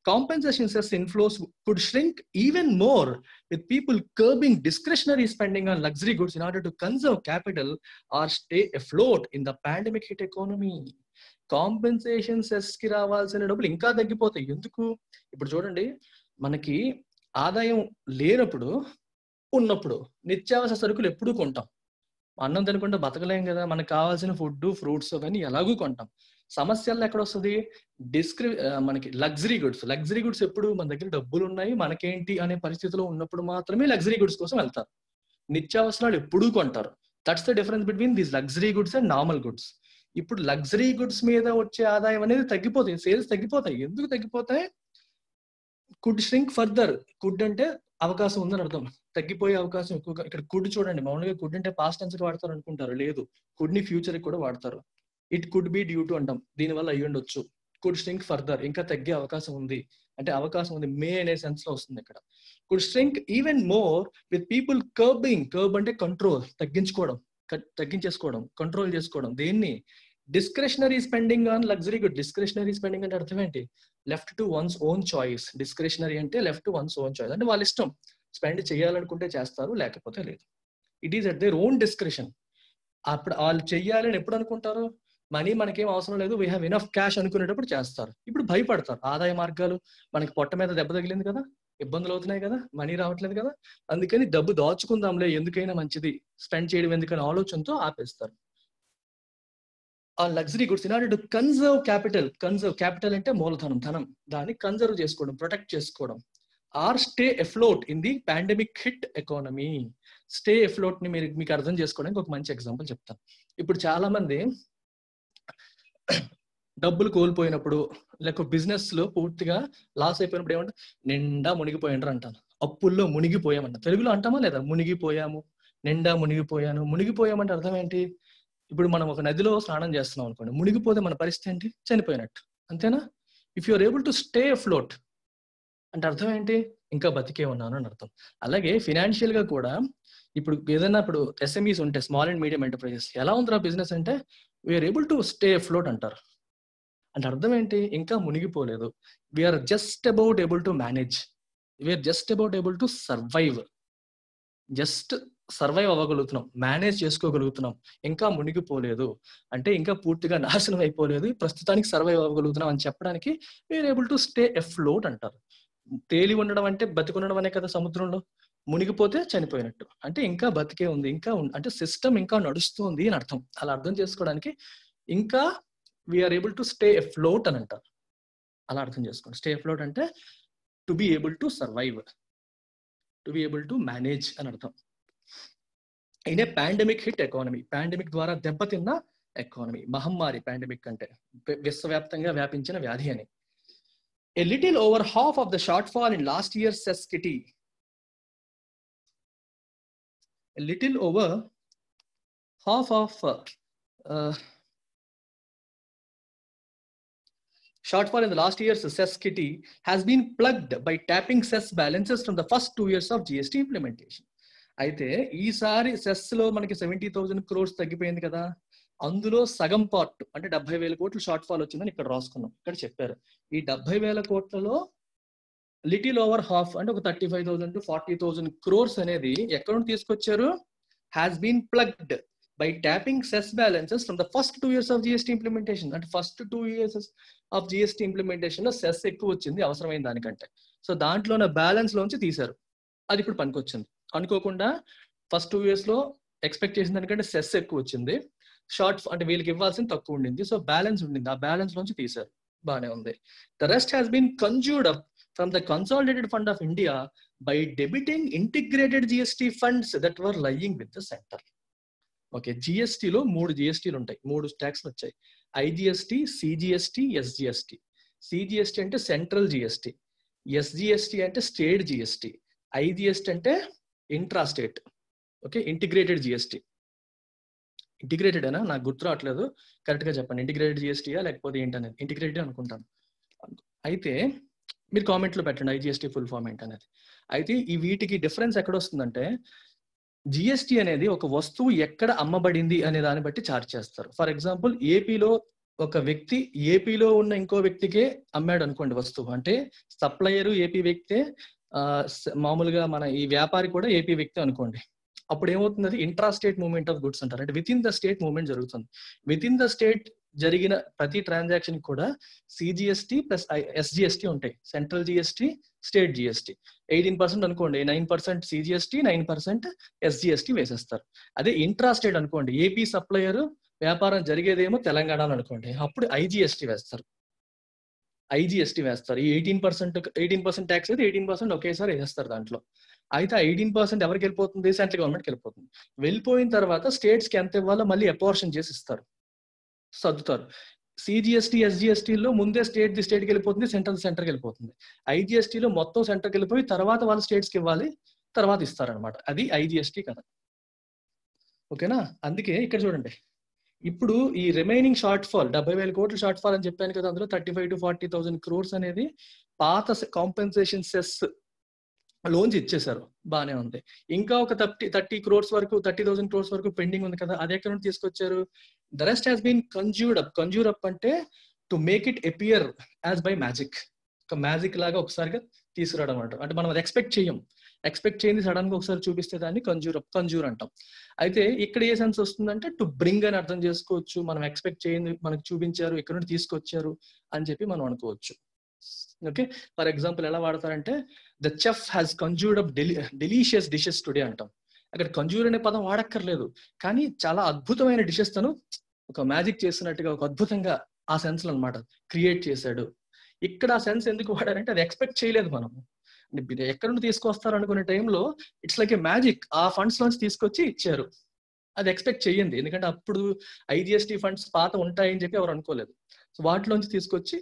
Compensation cess inflows could shrink even more with people curbing discretionary spending on luxury goods in order to conserve capital or stay afloat in the pandemic hit economy. Compensation cess కి రావాల్సిన డబ్బులు ఇంకా తగ్గిపోతాయి. ఎందుకు? ఇప్పుడు చూడండి, మనకి ఆదాయం లేనప్పుడు ఉన్నప్పుడు నిత్యావసర సరుకులు ఎప్పుడూ కొంటాం. అన్నం తినకుండా బతకలేం కదా, మనకు కావాల్సిన ఫుడ్, ఫ్రూట్స్ అవన్నీ ఎలాగూ కొంటాం. సమస్యల్లో ఎక్కడ వస్తుంది? మనకి లగ్జరీ గుడ్స్ ఎప్పుడు మన దగ్గర డబ్బులు ఉన్నాయి మనకేంటి అనే పరిస్థితిలో ఉన్నప్పుడు మాత్రమే లగ్జరీ గుడ్స్ కోసం వెళ్తారు. నిత్యావసరాలు ఎప్పుడూ కొంటారు. That's the difference between these luxury goods and normal goods. ఇప్పుడు లగ్జరీ గుడ్స్ మీద వచ్చే ఆదాయం అనేది తగ్గిపోతాయి, సేల్స్ తగ్గిపోతాయి. ఎందుకు తగ్గిపోతాయి? Could shrink further. కుడ్ అంటే అవకాశం ఉందని అర్థం, తగ్గిపోయే అవకాశం ఎక్కువగా. ఇక్కడ కుడ్ చూడండి, మామూలుగా కుడ్ అంటే పాస్ట్ టెన్స్ కి వాడతారు అనుకుంటారు, లేదు, కుడ్ ని ఫ్యూచర్ కి కూడా వాడతారు. It could be due to అంటాం, దీనివల్ల అయ్యి ఉండొచ్చు. కుడ్ ష్రింక్ ఫర్దర్, ఇంకా తగ్గే అవకాశం ఉంది అంటే అవకాశం ఉంది, మే అనే సెన్స్ లో వస్తుంది ఇక్కడ. Could shrink even more with people curbing. Curb అంటే కంట్రోల్, తగ్గించేసుకోవడం, కంట్రోల్ చేసుకోవడం. దేన్ని? Discretionary spending on luxury good. Discretionary spending అంటే అర్థం ఏంటి? Left to one's own choice. Discretionary అంటే left to one's own choice, అంటే వాళ్ళ ఇష్టం, స్పెండ్ చేయాలనుకుంటే చేస్తారు, లేకపోతే లేదు. It is at their own discretion. అప్పుడు వాళ్ళు చెయ్యాలని ఎప్పుడు అనుకుంటారు? మనీ మనకేం అవసరం లేదు, వీ హ్యావ్ ఇనఫ్ క్యాష్ అనుకునేటప్పుడు చేస్తారు. ఇప్పుడు భయపడతారు, ఆదాయ మార్గాలు, మనకి పొట్ట మీద దెబ్బ తగిలింది కదా, ఇబ్బందులు అవుతున్నాయి కదా, మనీ రావట్లేదు కదా, అందుకని డబ్బు దాచుకుందాంలే, ఎందుకైనా మంచిది, స్పెండ్ చేయడం ఎందుకని ఆలోచనతో ఆపేస్తారు ఆ luxury goods. In order to conserve capital అంటే మూలధనం, ధనం, దాన్ని కన్జర్వ్ చేసుకోవడం, ప్రొటెక్ట్ చేసుకోవడం. Or stay afloat in the pandemic hit economy. Stay afloat ని మీకు అర్థం చేసుకోవడానికి ఒక మంచి ఎగ్జాంపుల్ చెప్తాను. ఇప్పుడు చాలా మంది డబ్బులు కోల్పోయినప్పుడు, లేక బిజినెస్ లో పూర్తిగా లాస్ అయిపోయినప్పుడు ఏమంటారు? నిండా మునిగిపోయినరు అంటాను, అప్పుల్లో మునిగిపోయామంట. తెలుగులో అంటామా లేదా? మునిగిపోయాము, నిండా మునిగిపోయాను. మునిగిపోయామంటే అర్థం ఏంటి? ఇప్పుడు మనం ఒక నదిలో స్నానం చేస్తున్నాం అనుకోండి, మునిగిపోతే మన పరిస్థితి ఏంటి? చనిపోయినట్టు, అంతేనా? If you are able to stay afloat అంటే అర్థం ఏంటి? ఇంకా బతికే ఉన్నాను అని అర్థం. అలాగే ఫినాన్షియల్ గా కూడా ఇప్పుడు ఏదైనా ఇప్పుడు ఎస్ఎంఈస్ ఉంటే, స్మాల్ అండ్ మీడియం ఎంటర్ప్రైజెస్, ఎలా ఉందిరా బిజినెస్ అంటే we are able to stay afloat అంటారు. అంటే అర్థం ఏంటి? ఇంకా మునిగిపోలేదు, we are just about able to manage, we are just about able to survive. Just survive అవ్వగలుగుతున్నాం, మేనేజ్ చేసుకోగలుగుతున్నాం, ఇంకా మునిగిపోలేదు అంటే ఇంకా పూర్తిగా నాశనం అయిపోలేదు, ప్రస్తుతానికి సర్వైవ్ అవ్వగలుగుతున్నాం అని చెప్పడానికి we are able to stay afloat అంటారు. తేలి ఉండడం అంటే బతికుండడం అనే కదా సముద్రంలో. మునిగిపోతే చనిపోయినట్టు, అంటే ఇంకా బతికే ఉంది, ఇంకా అంటే సిస్టమ్ ఇంకా నడుస్తుంది అని అర్థం. అలా అర్థం చేసుకోవడానికి ఇంకా we are able to stay afloat అని అంటారు. అలా అర్థం చేసుకోండి. స్టే అఫ్లోట్ అంటే to be able to survive, to be able to manage అని అర్థం. In a pandemic hit economy, pandemic ద్వారా దెబ్బతిన్న ఎకానమీ, మహమ్మారి పాండమిక్ అంటే విశ్వవ్యాప్తంగా వ్యాపించిన వ్యాధి అని. A little over half of the shortfall in last year's cess kitty. A little over half of shortfall in the last year's cess kitty has been plugged by tapping cess balances from the first 2 years of GST implementation. అయితే ఈసారి cess లో మనకి 70,000 crores తగ్గిపోయింది కదా, అందులో సగం part అంటే 70,000 కోట్లు షార్ట్ ఫాల్ వచ్చిందని ఇక్కడ రాసుకున్నాం. ఇక్కడ చెప్పారు ఈ 70,000 కోట్లలో లిటిల్ ఓవర్ హాఫ్ అంటే ఒక 35,000 to 40,000 crores అనేది ఎక్కడ నుండి తీసుకొచ్చారు, has been plugged by tapping cess balances from the first 2 years of GST implementation. అంటే first 2 years of GST implementation లో సెస్ ఎక్కువ వచ్చింది అవసరమైన దానికంటే. సో దాంట్లో ఉన్న బ్యాలెన్స్ లోంచి తీశారు, అది ఇప్పుడు పనికొచ్చింది. అనుకోకుండా ఫస్ట్ 2 years లో ఎక్స్పెక్ట్ చేసిన దానికంటే సెస్ ఎక్కువ వచ్చింది, షార్ట్ అంటే వీళ్ళకి ఇవ్వాల్సింది తక్కువ ఉండింది, సో బ్యాలెన్స్ ఉండింది, ఆ బ్యాలెన్స్ నుంచి తీశారు, బాగానే ఉంది. The rest has been conjured up from the consolidated fund of India by debiting integrated GST funds that were lying with the centre. Okay, జిఎస్టీలో 3 జిఎస్టీలు ఉంటాయి, 3 ట్యాక్స్లు వచ్చాయి, ఐజిఎస్టీ, సిజిఎస్టీ, ఎస్జిఎస్టీ. సిజిఎస్టీ అంటే సెంట్రల్ జిఎస్టీ, ఎస్జిఎస్టీ అంటే state GST, IGST అంటే intra state. Okay, integrated GST. Integrated అయినా నాకు గుర్తు రావట్లేదు, కరెక్ట్ గా చెప్పండి, ఇంటిగ్రేటెడ్ జిఎస్టీయా లేకపోతే ఏంటనేది, ఇంటిగ్రేటెడ్ అనుకుంటాను. అయితే మీరు కామెంట్ లో పెట్టండి ఐజిఎస్టీ ఫుల్ ఫామ్ ఏంటనేది. అయితే ఈ వీటికి డిఫరెన్స్ ఎక్కడ వస్తుందంటే, జిఎస్టీ అనేది ఒక వస్తువు ఎక్కడ అమ్మబడింది అనే దాన్ని బట్టి ఛార్జ్ చేస్తారు. ఫర్ ఎగ్జాంపుల్ ఏపీలో ఒక వ్యక్తి ఏపీలో ఉన్న ఇంకో వ్యక్తికే అమ్మాడు అనుకోండి వస్తువు, అంటే సప్లయర్ ఏపీ వ్యక్తే, మామూలుగా మన ఈ వ్యాపారి కూడా ఏపీ వ్యక్తి అనుకోండి, అప్పుడు ఏమవుతుంది, అది intra state movement of goods అంటారు. అంటే with in the state movement జరుగుతుంది. విత్ ఇన్ ద స్టేట్ జరిగిన ప్రతి ట్రాన్సాక్షన్ కూడా సిజిఎస్టీ ప్లస్ ఎస్జిఎస్టీ ఉంటాయి, సెంట్రల్ జిఎస్టీ, స్టేట్ జిఎస్టీ. 18% అనుకోండి, 9% సిజిఎస్టీ, 9% ఎస్జిఎస్టీ వేసేస్తారు. అదే ఇంట్రా స్టేట్ అనుకోండి, ఏపీ సప్లయర్ వ్యాపారం జరిగేదేమో తెలంగాణలో అనుకోండి, అప్పుడు ఐజిఎస్టీ వేస్తారు. ఐజిఎస్టీ వేస్తారు. ఈ 18% ట్యాక్స్ అయితే 18% ఒకేసారి వేసేస్తారు దాంట్లో. అయితే 18% ఎవరికి వెళ్ళిపోతుంది, సెంట్రల్ గవర్నమెంట్కి వెళ్ళిపోతుంది. వెళ్ళిపోయిన తర్వాత స్టేట్స్ కి ఎంత ఇవ్వాలో మళ్ళీ అపోర్షన్ చేసి ఇస్తారు, సర్దుతారు. సిజిఎస్టీ, ఎస్జిఎస్టీలో ముందే స్టేట్కి వెళ్ళిపోతుంది, సెంటర్కి వెళ్ళిపోతుంది. ఐజిఎస్టీలో మొత్తం సెంటర్కి వెళ్ళిపోయి తర్వాత వాళ్ళ స్టేట్స్కి ఇవ్వాలి, తర్వాత ఇస్తారనమాట. అది ఐజిఎస్టీ కదా. ఓకేనా, అందుకే ఇక్కడ చూడండి, ఇప్పుడు ఈ రిమైనింగ్ షార్ట్ ఫాల్ 70,000 కోట్లు షార్ట్ ఫాల్ అని చెప్పాను కదా, అందులో 35,000 to 40,000 crores అనేది పాత కాంపెన్సేషన్ సెస్ లోన్స్ ఇచ్చేసారు, బాగానే ఉంది. ఇంకా ఒక 30,000 crores వరకు 30,000 crores వరకు పెండింగ్ ఉంది కదా, అది ఎక్కడ నుండి తీసుకొచ్చారు. The rest has been conjured up అంటే to make it appear as by magic, ఒక మ్యాజిక్ లాగా ఒకసారిగా తీసుకురావడం అంటారు. అంటే మనం అది ఎక్స్పెక్ట్ చేయింది సడన్ గా ఒకసారి చూపిస్తే దాన్ని కన్జ్యూర్ అంటాం. అయితే ఇక్కడ ఏ సెన్స్ వస్తుందంటే టు బ్రింగ్ అని అర్థం చేసుకోవచ్చు. మనం ఎక్స్పెక్ట్ చేయింది మనకు చూపించారు, ఇక్కడ నుండి తీసుకొచ్చారు అని చెప్పి మనం అనుకోవచ్చు. ఓకే, ఫర్ ఎగ్జాంపుల్ ఎలా వాడతారంటే, the chef has conjured up delicious dishes today అంటాం. అక్కడ కన్జ్యూర్ అనే పదం వాడక్కర్లేదు, కానీ చాలా అద్భుతమైన డిషెస్ తను ఒక మ్యాజిక్ చేసినట్టుగా ఒక అద్భుతంగా ఆ సెన్స్ లో అనమాట క్రియేట్ చేశాడు. ఇక్కడ ఆ సెన్స్ ఎందుకు వాడారంటే అది ఎక్స్పెక్ట్ చేయలేదు మనం, ఎక్కడ నుండి తీసుకొస్తారు అనుకునే టైంలో ఇట్స్ లైక్ ఏ మ్యాజిక్, ఆ ఫండ్స్ నుంచి తీసుకొచ్చి ఇచ్చారు. అది ఎక్స్పెక్ట్ చేయండి, ఎందుకంటే అప్పుడు ఐజిఎస్టీ ఫండ్స్ పాత ఉంటాయని చెప్పి ఎవరు అనుకోలేదు. సో వాటిలోంచి తీసుకొచ్చి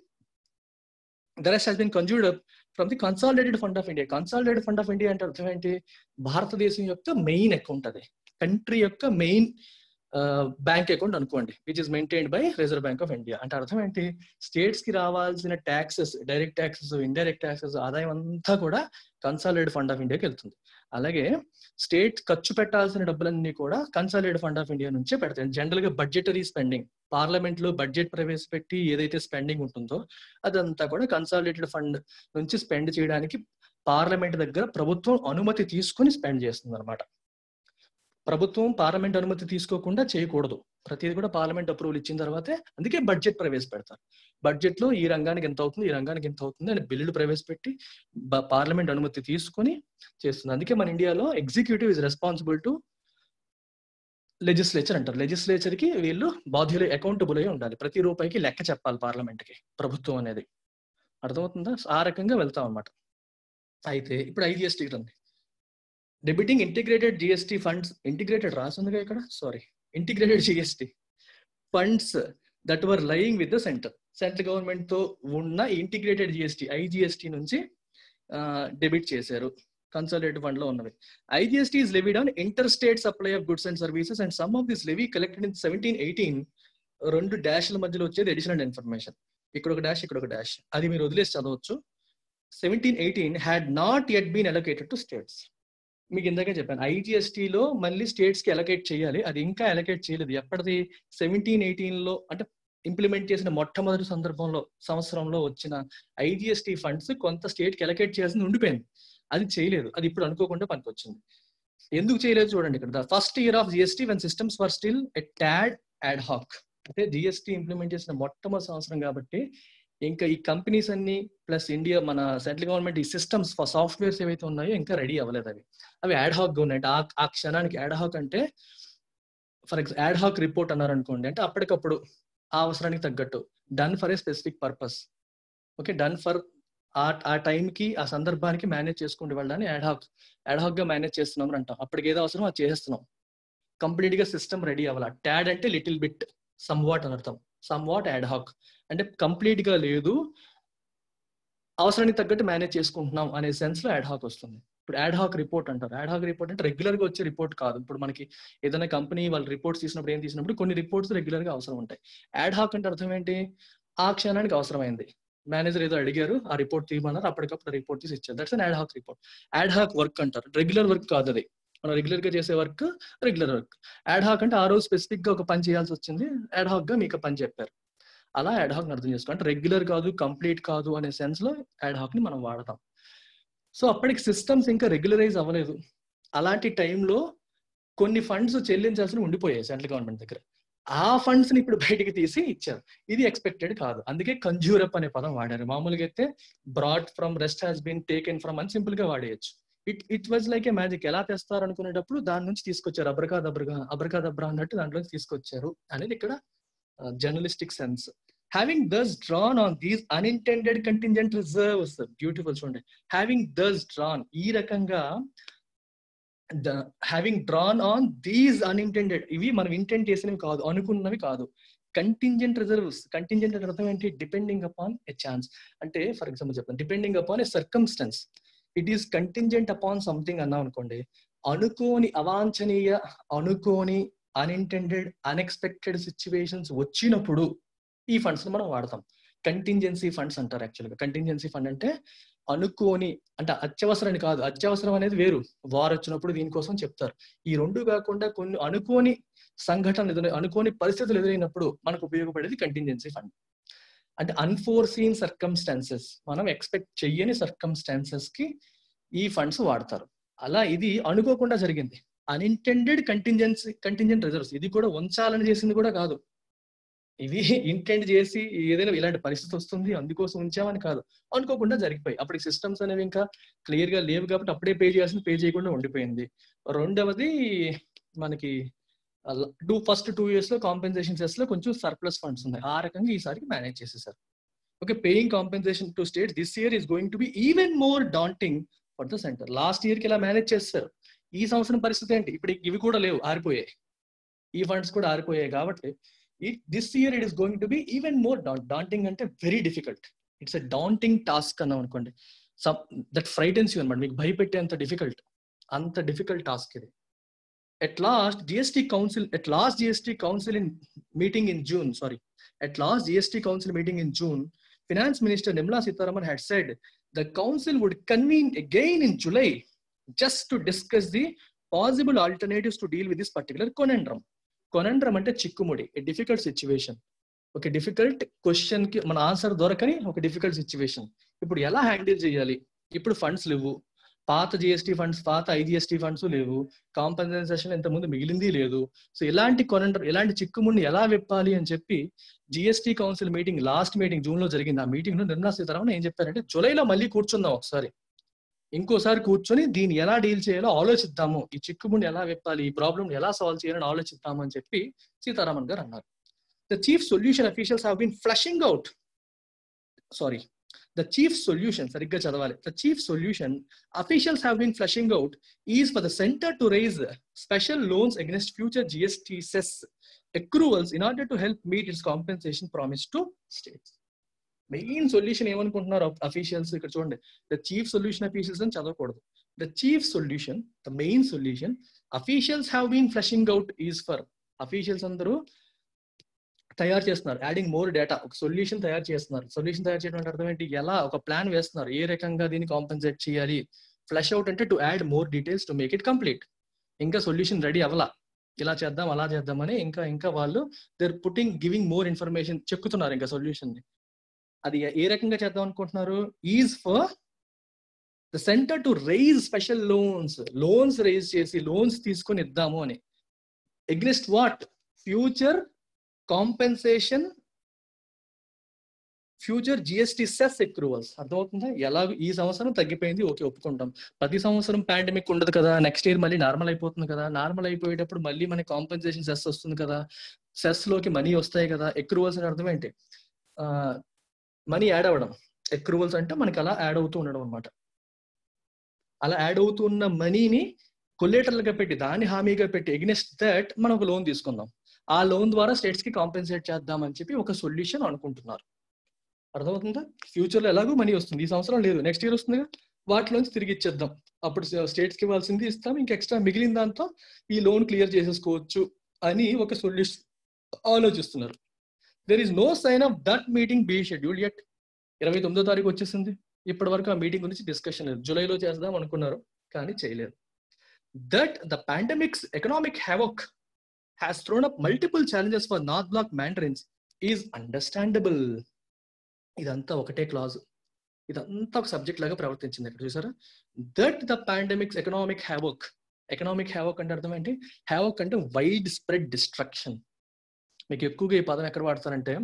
the rest has been conjured up from the consolidated fund of India. Consolidated fund of India అంటే అర్థం ఏంటి, భారతదేశం యొక్క మెయిన్ అకౌంట్, అది కంట్రీ యొక్క మెయిన్ బ్యాంక్ అకౌంట్ అనుకోండి, which is maintained by reserve bank of India. అంటే అర్థం ఏంటి, స్టేట్స్ కి రావాల్సిన taxes, direct taxes, indirect taxes, ఆదాయం అంతా కూడా కన్సాలిడేటెడ్ ఫండ్ ఆఫ్ ఇండియాకి వెళ్తుంది. అలాగే స్టేట్ ఖర్చు పెట్టాల్సిన డబ్బులన్నీ కూడా కన్సాలిడేటెడ్ ఫండ్ ఆఫ్ ఇండియా నుంచే పెడతాయి. జనరల్ గా బడ్జెటరీ స్పెండింగ్, పార్లమెంట్ లో బడ్జెట్ ప్రవేశపెట్టి ఏదైతే స్పెండింగ్ ఉంటుందో అదంతా కూడా కన్సాలిడేటెడ్ ఫండ్ నుంచి స్పెండ్ చేయడానికి పార్లమెంట్ దగ్గర ప్రభుత్వం అనుమతి తీసుకుని స్పెండ్ చేస్తుంది అనమాట. ప్రభుత్వం పార్లమెంట్ అనుమతి తీసుకోకుండా చేయకూడదు, ప్రతిదీ కూడా పార్లమెంట్ అప్రూవల్ ఇచ్చిన తర్వాతే. అందుకే బడ్జెట్ ప్రవేశపెడతారు. బడ్జెట్ లో ఈ రంగానికి ఎంత అవుతుంది, ఈ రంగానికి ఎంత అవుతుంది అని బిల్లులు ప్రవేశపెట్టి పార్లమెంట్ అనుమతి తీసుకుని చేస్తుంది. అందుకే మన ఇండియాలో executive is responsible to legislature అంటారు. లెజిస్లేచర్ కి వీళ్ళు బాధ్యులు, అకౌంటబుల్ అయి ఉండాలి, ప్రతి రూపాయికి లెక్క చెప్పాలి పార్లమెంట్ కి ప్రభుత్వం అనేది. అర్థమవుతుందా, ఆ రకంగా వెళ్తాం అనమాట. అయితే ఇప్పుడు ఐజిఎస్టీ రండి. Debiting integrated GST funds, integrated రాసిందిగా ఇక్కడ, sorry, integrated GST funds that were lying with the central government తో ఉన్న ఇంటిగ్రేటెడ్ జిఎస్టీ ఐజిఎస్టీ నుంచి డెబిట్ చేశారు. కన్సాలిడేటెడ్ ఫండ్ లో ఉన్నవి. IGST is levied on inter state supply of goods and services and some of this levy collected in 1718. 2 డాష్ల మధ్యలో వచ్చేది additional information. ఇక్కడ ఒక డాష్, ఇక్కడ ఒక డాష్, అది మీరు వదిలేసి చదవచ్చు. 1718 had not yet been allocated to states. మీకు ఇందాకే చెప్పాను, ఐజిఎస్టీలో మళ్ళీ స్టేట్స్ కి అలొకేట్ చేయాలి, అది ఇంకా అలొకేట్ చేయలేదు. ఎప్పటిది? 1718లో, అంటే ఇంప్లిమెంట్ చేసిన మొట్టమొదటి సంవత్సరంలో వచ్చిన ఐజిఎస్టీ ఫండ్స్ కొంత స్టేట్ కి అలొకేట్ చేయాల్సింది ఉండిపోయింది, అది చేయలేదు. అది ఇప్పుడు అనుకోకుండా పనికొచ్చింది. ఎందుకు చేయలేదు చూడండి ఇక్కడ. The first year of GST when systems were still a టాడ్ add hack. అంటే జిఎస్టీ ఇంప్లిమెంట్ చేసిన మొట్టమొదటి సంవత్సరం కాబట్టి ఇంకా ఈ కంపెనీస్ అన్ని ప్లస్ ఇండియా, మన సెంట్రల్ గవర్నమెంట్ ఈ సిస్టమ్స్ సాఫ్ట్వేర్స్ ఏవైతే ఉన్నాయో ఇంకా రెడీ అవ్వలేదు. అవి యాడ్ హాక్ గా ఉన్నాయి. ఆ క్షణానికి యాడ్ హాక్ అంటే, for example add hack report అన్నారు అనుకోండి, అంటే అప్పటికప్పుడు ఆ అవసరానికి తగ్గట్టు, done for a specific purpose. Okay, done for ఆ టైంకి, ఆ సందర్భానికి మేనేజ్ చేసుకుంటూ వెళ్ళాలని యాడ్ హాక్ గా మేనేజ్ చేస్తున్నాం అంటాం. అప్పటికి ఏదో అవసరం అది చేస్తున్నాం. కంప్లీట్ గా సిస్టమ్ రెడీ అవ్వాలి. ట్యాడ్ అంటే లిటిల్ బిట్, సమ్ వాట్ అని అర్థం. సమ్ వాట్ యాడ్ హాక్ అంటే కంప్లీట్ గా లేదు, అవసరానికి తగ్గట్టు మేనేజ్ చేసుకుంటున్నాం అనే సెన్స్ లో యాడ్ హాక్ వస్తుంది. ఇప్పుడు యాడ్ హాక్ రిపోర్ట్ అంటారు. యాడ్ హాక్ రిపోర్ట్ అంటే రెగ్యులర్ గా వచ్చే రిపోర్ట్ కాదు. ఇప్పుడు మనకి ఏదైనా కంపెనీ వాళ్ళు రిపోర్ట్స్ తీసినప్పుడు, ఏం తీసినప్పుడు కొన్ని రిపోర్ట్స్ రెగ్యులర్ గా అవసరం ఉంటాయి. యాడ్ హాక్ అంటే అర్థం ఏంటి? ఆ క్షణానికి అవసరమైంది, మేనేజర్ ఏదో అడిగారు, ఆ రిపోర్ట్ తీయమన్నారు, అప్పటికప్పుడు రిపోర్ట్ తీసి ఇచ్చారు. That's an add hack report. Add hack work అంటారు. రెగ్యులర్ వర్క్ కాదు అది. మనం రెగ్యులర్ గా చేసే work regular work. Add hack అంటే ఆ రోజు స్పెసిఫిక్ గా ఒక పని చేయాల్సి వచ్చింది, యాడ్ హాక్ గా మీకు పని చెప్పారు, అలా యాడ్ హాక్ అర్థం చేసుకో. అంటే రెగ్యులర్ కాదు, కంప్లీట్ కాదు అనే సెన్స్ లో యాడ్ హాక్ ని మనం వాడతాం. సో అప్పటికి సిస్టమ్స్ ఇంకా రెగ్యులరైజ్ అవ్వలేదు. అలాంటి టైంలో కొన్ని ఫండ్స్ చెల్లించాల్సి ఉండిపోయాయి సెంట్రల్ గవర్నమెంట్ దగ్గర. ఆ ఫండ్స్ ని ఇప్పుడు బయటికి తీసి ఇచ్చారు. ఇది ఎక్స్పెక్టెడ్ కాదు, అందుకే కంజ్యూరప్ అనే పదం వాడారు. మామూలుగా అయితే brought from, rest has been taken from అని సింపుల్ గా వాడేయచ్చు. It was like a magic. ఎలా తెస్తారు అనుకునేటప్పుడు దాని నుంచి తీసుకొచ్చారు. అబ్రకాదబ్రా అన్నట్టు దాంట్లో తీసుకొచ్చారు అనేది ఇక్కడ journalistic sense. Having thus drawn on these unintended contingent reserves, beautiful చూడండి, having thus drawn, ఈ రకంగా having drawn on these unintended, ఇవి మనం ఇంటెంట్ చేసినవి కాదు, అనుకున్నవి కాదు. కంటింజెంట్ రిజర్వ్స్, కంటింజెంట్ అంటే అర్థం ఏంటి? Depending upon a chance. అంటే ఫర్ ఎగ్జాంపుల్ చెప్తాను, depending upon a circumstance. It is contingent upon something అన్నాం అనుకోండి, అనుకోని, అవాంఛనీయ, అనుకోని, అన్ఇంటెండెడ్, అన్ఎక్స్పెక్టెడ్ సిచ్యువేషన్స్ వచ్చినప్పుడు ఈ ఫండ్స్ మనం వాడతాం. కంటింజెన్సీ ఫండ్స్ అంటారు. యాక్చువల్గా కంటింజెన్సీ ఫండ్ అంటే అనుకోని, అంటే అత్యవసరాన్ని కాదు. అత్యవసరం అనేది వేరు, వార్ వచ్చినప్పుడు దీనికోసం చెప్తారు. ఈ రెండు కాకుండా కొన్ని అనుకోని సంఘటనలు, అనుకోని పరిస్థితులు ఎదురైనప్పుడు మనకు ఉపయోగపడేది కంటింజెన్సీ ఫండ్. అంటే అన్ఫోర్సీన్ సర్కమ్స్టాన్సెస్, మనం ఎక్స్పెక్ట్ చెయ్యని సర్కమ్స్టాన్సెస్ కి ఈ ఫండ్స్ వాడతారు. అలా ఇది అనుకోకుండా జరిగింది, అన్ఇంటెండెడ్ కంటింజెంట్ రిజర్వ్స్. ఇది కూడా ఉంచాలని చేసింది కూడా కాదు, ఇది ఇంటెంట్ చేసి ఏదైనా ఇలాంటి పరిస్థితి వస్తుంది అందుకోసం ఉంచామని కాదు, అనుకోకుండా జరిగిపోయి. అప్పుడు సిస్టమ్స్ అనేవి ఇంకా క్లియర్ గా లేవు కాబట్టి అప్పుడే పే చేయాల్సింది పే చేయకుండా ఉండిపోయింది. రెండవది మనకి ఫస్ట్ 2 years లో కాంపెన్సేషన్ సెస్ లో కొంచెం సర్ప్లస్ ఫండ్స్ ఉన్నాయి. ఆ రకంగా ఈసారికి మేనేజ్ చేసేసారు. Okay, paying compensation to states this year is going to be even more daunting for the centre. Last year కి ఇలా మేనేజ్ చేస్తారు. ఈ సంవత్సరం పరిస్థితి ఏంటి? ఇప్పుడు ఇవి కూడా లేవు, ఆరిపోయాయి, ఈ ఫండ్స్ కూడా ఆరిపోయాయి. కాబట్టి this year it is going to be even more daunting, అంటే very difficult. It's a daunting task అన్నాం అనుకోండి, that frightens you అన్నమాట, మీకు భయపెట్టేంత డిఫికల్ట్, అంత డిఫికల్ట్ టాస్క్ ఇది. At last GST council meeting in June, Finance Minister Nirmala Sitharaman had said the council would convene again in July just to discuss the possible alternatives to deal with this particular conundrum. కొనండ్రం అంటే చిక్కుముడి, difficult situation. ఒక difficult question కి మన answer దొరకని ఒక difficult situation. ఇప్పుడు ఎలా handle చేయాలి? ఇప్పుడు ఫండ్స్ లేవు, పాత జిఎస్టీ ఫండ్స్, పాత ఐజిఎస్టీ ఫండ్స్ లేవు, కాంపెన్సేషన్ ఇంత ముందు మిగిలింది లేదు. సో ఎలాంటి కొనండ్రం, ఎలాంటి చిక్కుముడిని ఎలా విప్పాలి అని చెప్పి GST council meeting, last meeting June లో జరిగింది. ఆ మీటింగ్ లో నిర్మలా సీతారామన్ ఏం చెప్పారంటే, జూలైలో మళ్ళీ కూర్చుందాం, ఇంకోసారి కూర్చొని దీన్ని ఎలా డీల్ చేయాలో ఆలోచిద్దాము, ఈ చిక్కుముడిని ఎలా విప్పాలి, ఈ ప్రాబ్లమ్ ఎలా సాల్వ్ చేయాలని ఆలోచిద్దాము అని చెప్పి సీతారామన్ గారు అన్నారు. The chief solution officials have been flushing out The chief solution, సరిగ్గా చదవాలి, the chief solution officials have been fleshing out is for the center to raise special loans against future GST cess accruals in order to help meet its compensation promise to states. Main solution ఏమనుకుంటున్నారు officials? ఇక్కడ చూడండి, the chief solution officials అని చదవకూడదు. The chief solution, the main solution officials have been flushing out is for, officials అందరూ తయారు చేస్తున్నారు, adding more data, ఒక solution తయారు చేస్తున్నారు. సొల్యూషన్ తయారు చేయడం అంటే అర్థం ఏంటి? ఎలా ఒక ప్లాన్ వేస్తున్నారు, ఏ రకంగా దీన్ని కాంపెన్సేట్ చేయాలి. ఫ్లష్ అవుట్ అంటే to add more details to make it complete. ఇంకా సొల్యూషన్ రెడీ అవ్వాలా, ఇలా చేద్దాం అలా చేద్దామని ఇంకా వాళ్ళు they're putting giving more information, చెక్కుతున్నారు ఇంకా సొల్యూషన్ ని. అది ఏ రకంగా చేద్దాం అనుకుంటున్నారు? Is for the centre to raise special loans raise చేసి లోన్స్ తీసుకొని ఇద్దాము అని. Against what? Future compensation, future GST cess accruals. అర్థమవుతుందా? ఎలా ఈ సంవత్సరం తగ్గిపోయింది, ఓకే ఒప్పుకుంటాం. ప్రతి సంవత్సరం పాండమిక్ ఉండదు కదా, నెక్స్ట్ ఇయర్ మళ్ళీ నార్మల్ అయిపోతుంది కదా, నార్మల్ అయిపోయేటప్పుడు మళ్ళీ మనకి కాంపెన్సేషన్ సెస్ వస్తుంది కదా, సెస్ లోకి మనీ వస్తాయి కదా. అక్రూవల్స్ అని అర్థం ఏంటి? మనీ యాడ్ అవ్వడం. అక్రూవల్స్ అంటే మనకి అలా యాడ్ అవుతూ ఉండడం అనమాట. అలా యాడ్ అవుతున్న మనీని కొలేటరల్గా పెట్టి, దాన్ని హామీగా పెట్టి, ఎగ్నెస్ట్ దట్ మనం ఒక లోన్ తీసుకుందాం, ఆ లోన్ ద్వారా స్టేట్స్ కి కాంపెన్సేట్ చేద్దామని చెప్పి ఒక సొల్యూషన్ అనుకుంటున్నారు. అర్థమవుతుందా? ఫ్యూచర్ లో ఎలాగో మనీ వస్తుంది, ఈ సంవత్సరం లేదు, నెక్స్ట్ ఇయర్ వస్తుంది, వాటిలోంచి తిరిగి ఇచ్చేద్దాం, అప్పుడు స్టేట్స్ కి ఇవ్వాల్సింది ఇస్తాం, ఇంకా ఎక్స్ట్రా మిగిలిన దాంతో ఈ లోన్ క్లియర్ చేసేసుకోవచ్చు అని ఒక సొల్యూషన్ ఆలోచిస్తున్నారు. There is no sign of that meeting be schedule yet. 29వ తారీఖు వచ్చేసింది, ఇప్పటి వరకు ఆ మీటింగ్ గురించి డిస్కషన్ లేదు. జూలైలో చేద్దాం అనుకున్నారు కానీ చేయలేదు. That the pandemic's economic havoc has thrown up multiple challenges for North Block mandarins is understandable. ఇదంతా ఒకటే క్లాజ్, ఇదంతా ఒక సబ్జెక్ట్ లాగా ప్రవర్తించింది. ఇక్కడ చూసారా? That the pandemic's economic havoc. Economic havoc అంటే అర్థం ఏంటి? హ్యావోక్ అంటే వైడ్ స్ప్రెడ్ డిస్ట్రక్షన్. మీకు ఎక్కువగా ఈ పదం ఎక్కడ వాడతారంటే,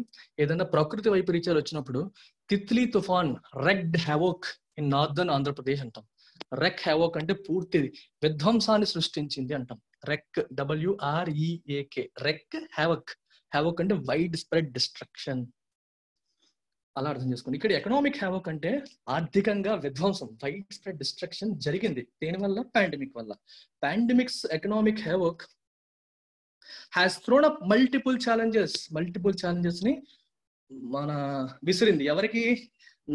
ఏదైనా ప్రకృతి వైపరీత్యాలు వచ్చినప్పుడు తిత్లీ తుఫాన్ రెక్డ్ హ్యావోక్ ఇన్ నార్దర్న్ ఆంధ్రప్రదేశ్ అంటాం. రెక్ హ్యావోక్ అంటే పూర్తి విధ్వంసాన్ని సృష్టించింది అంటాం. రెక్, WREAK, రెక్ హ్యావక్. హ్యావక్ అంటే వైడ్ స్ప్రెడ్ డిస్ట్రక్షన్, అలా అర్థం చేసుకోండి. ఇక్కడ ఎకనామిక్ హ్యావక్ అంటే ఆర్థికంగా విధ్వంసం, వైడ్ స్ప్రెడ్ డిస్ట్రక్షన్ జరిగింది. దేనివల్ల? పాండమిక్ వల్ల. Pandemic's economic havoc has thrown up multiple challenges ని మన విసిరింది. ఎవరికి?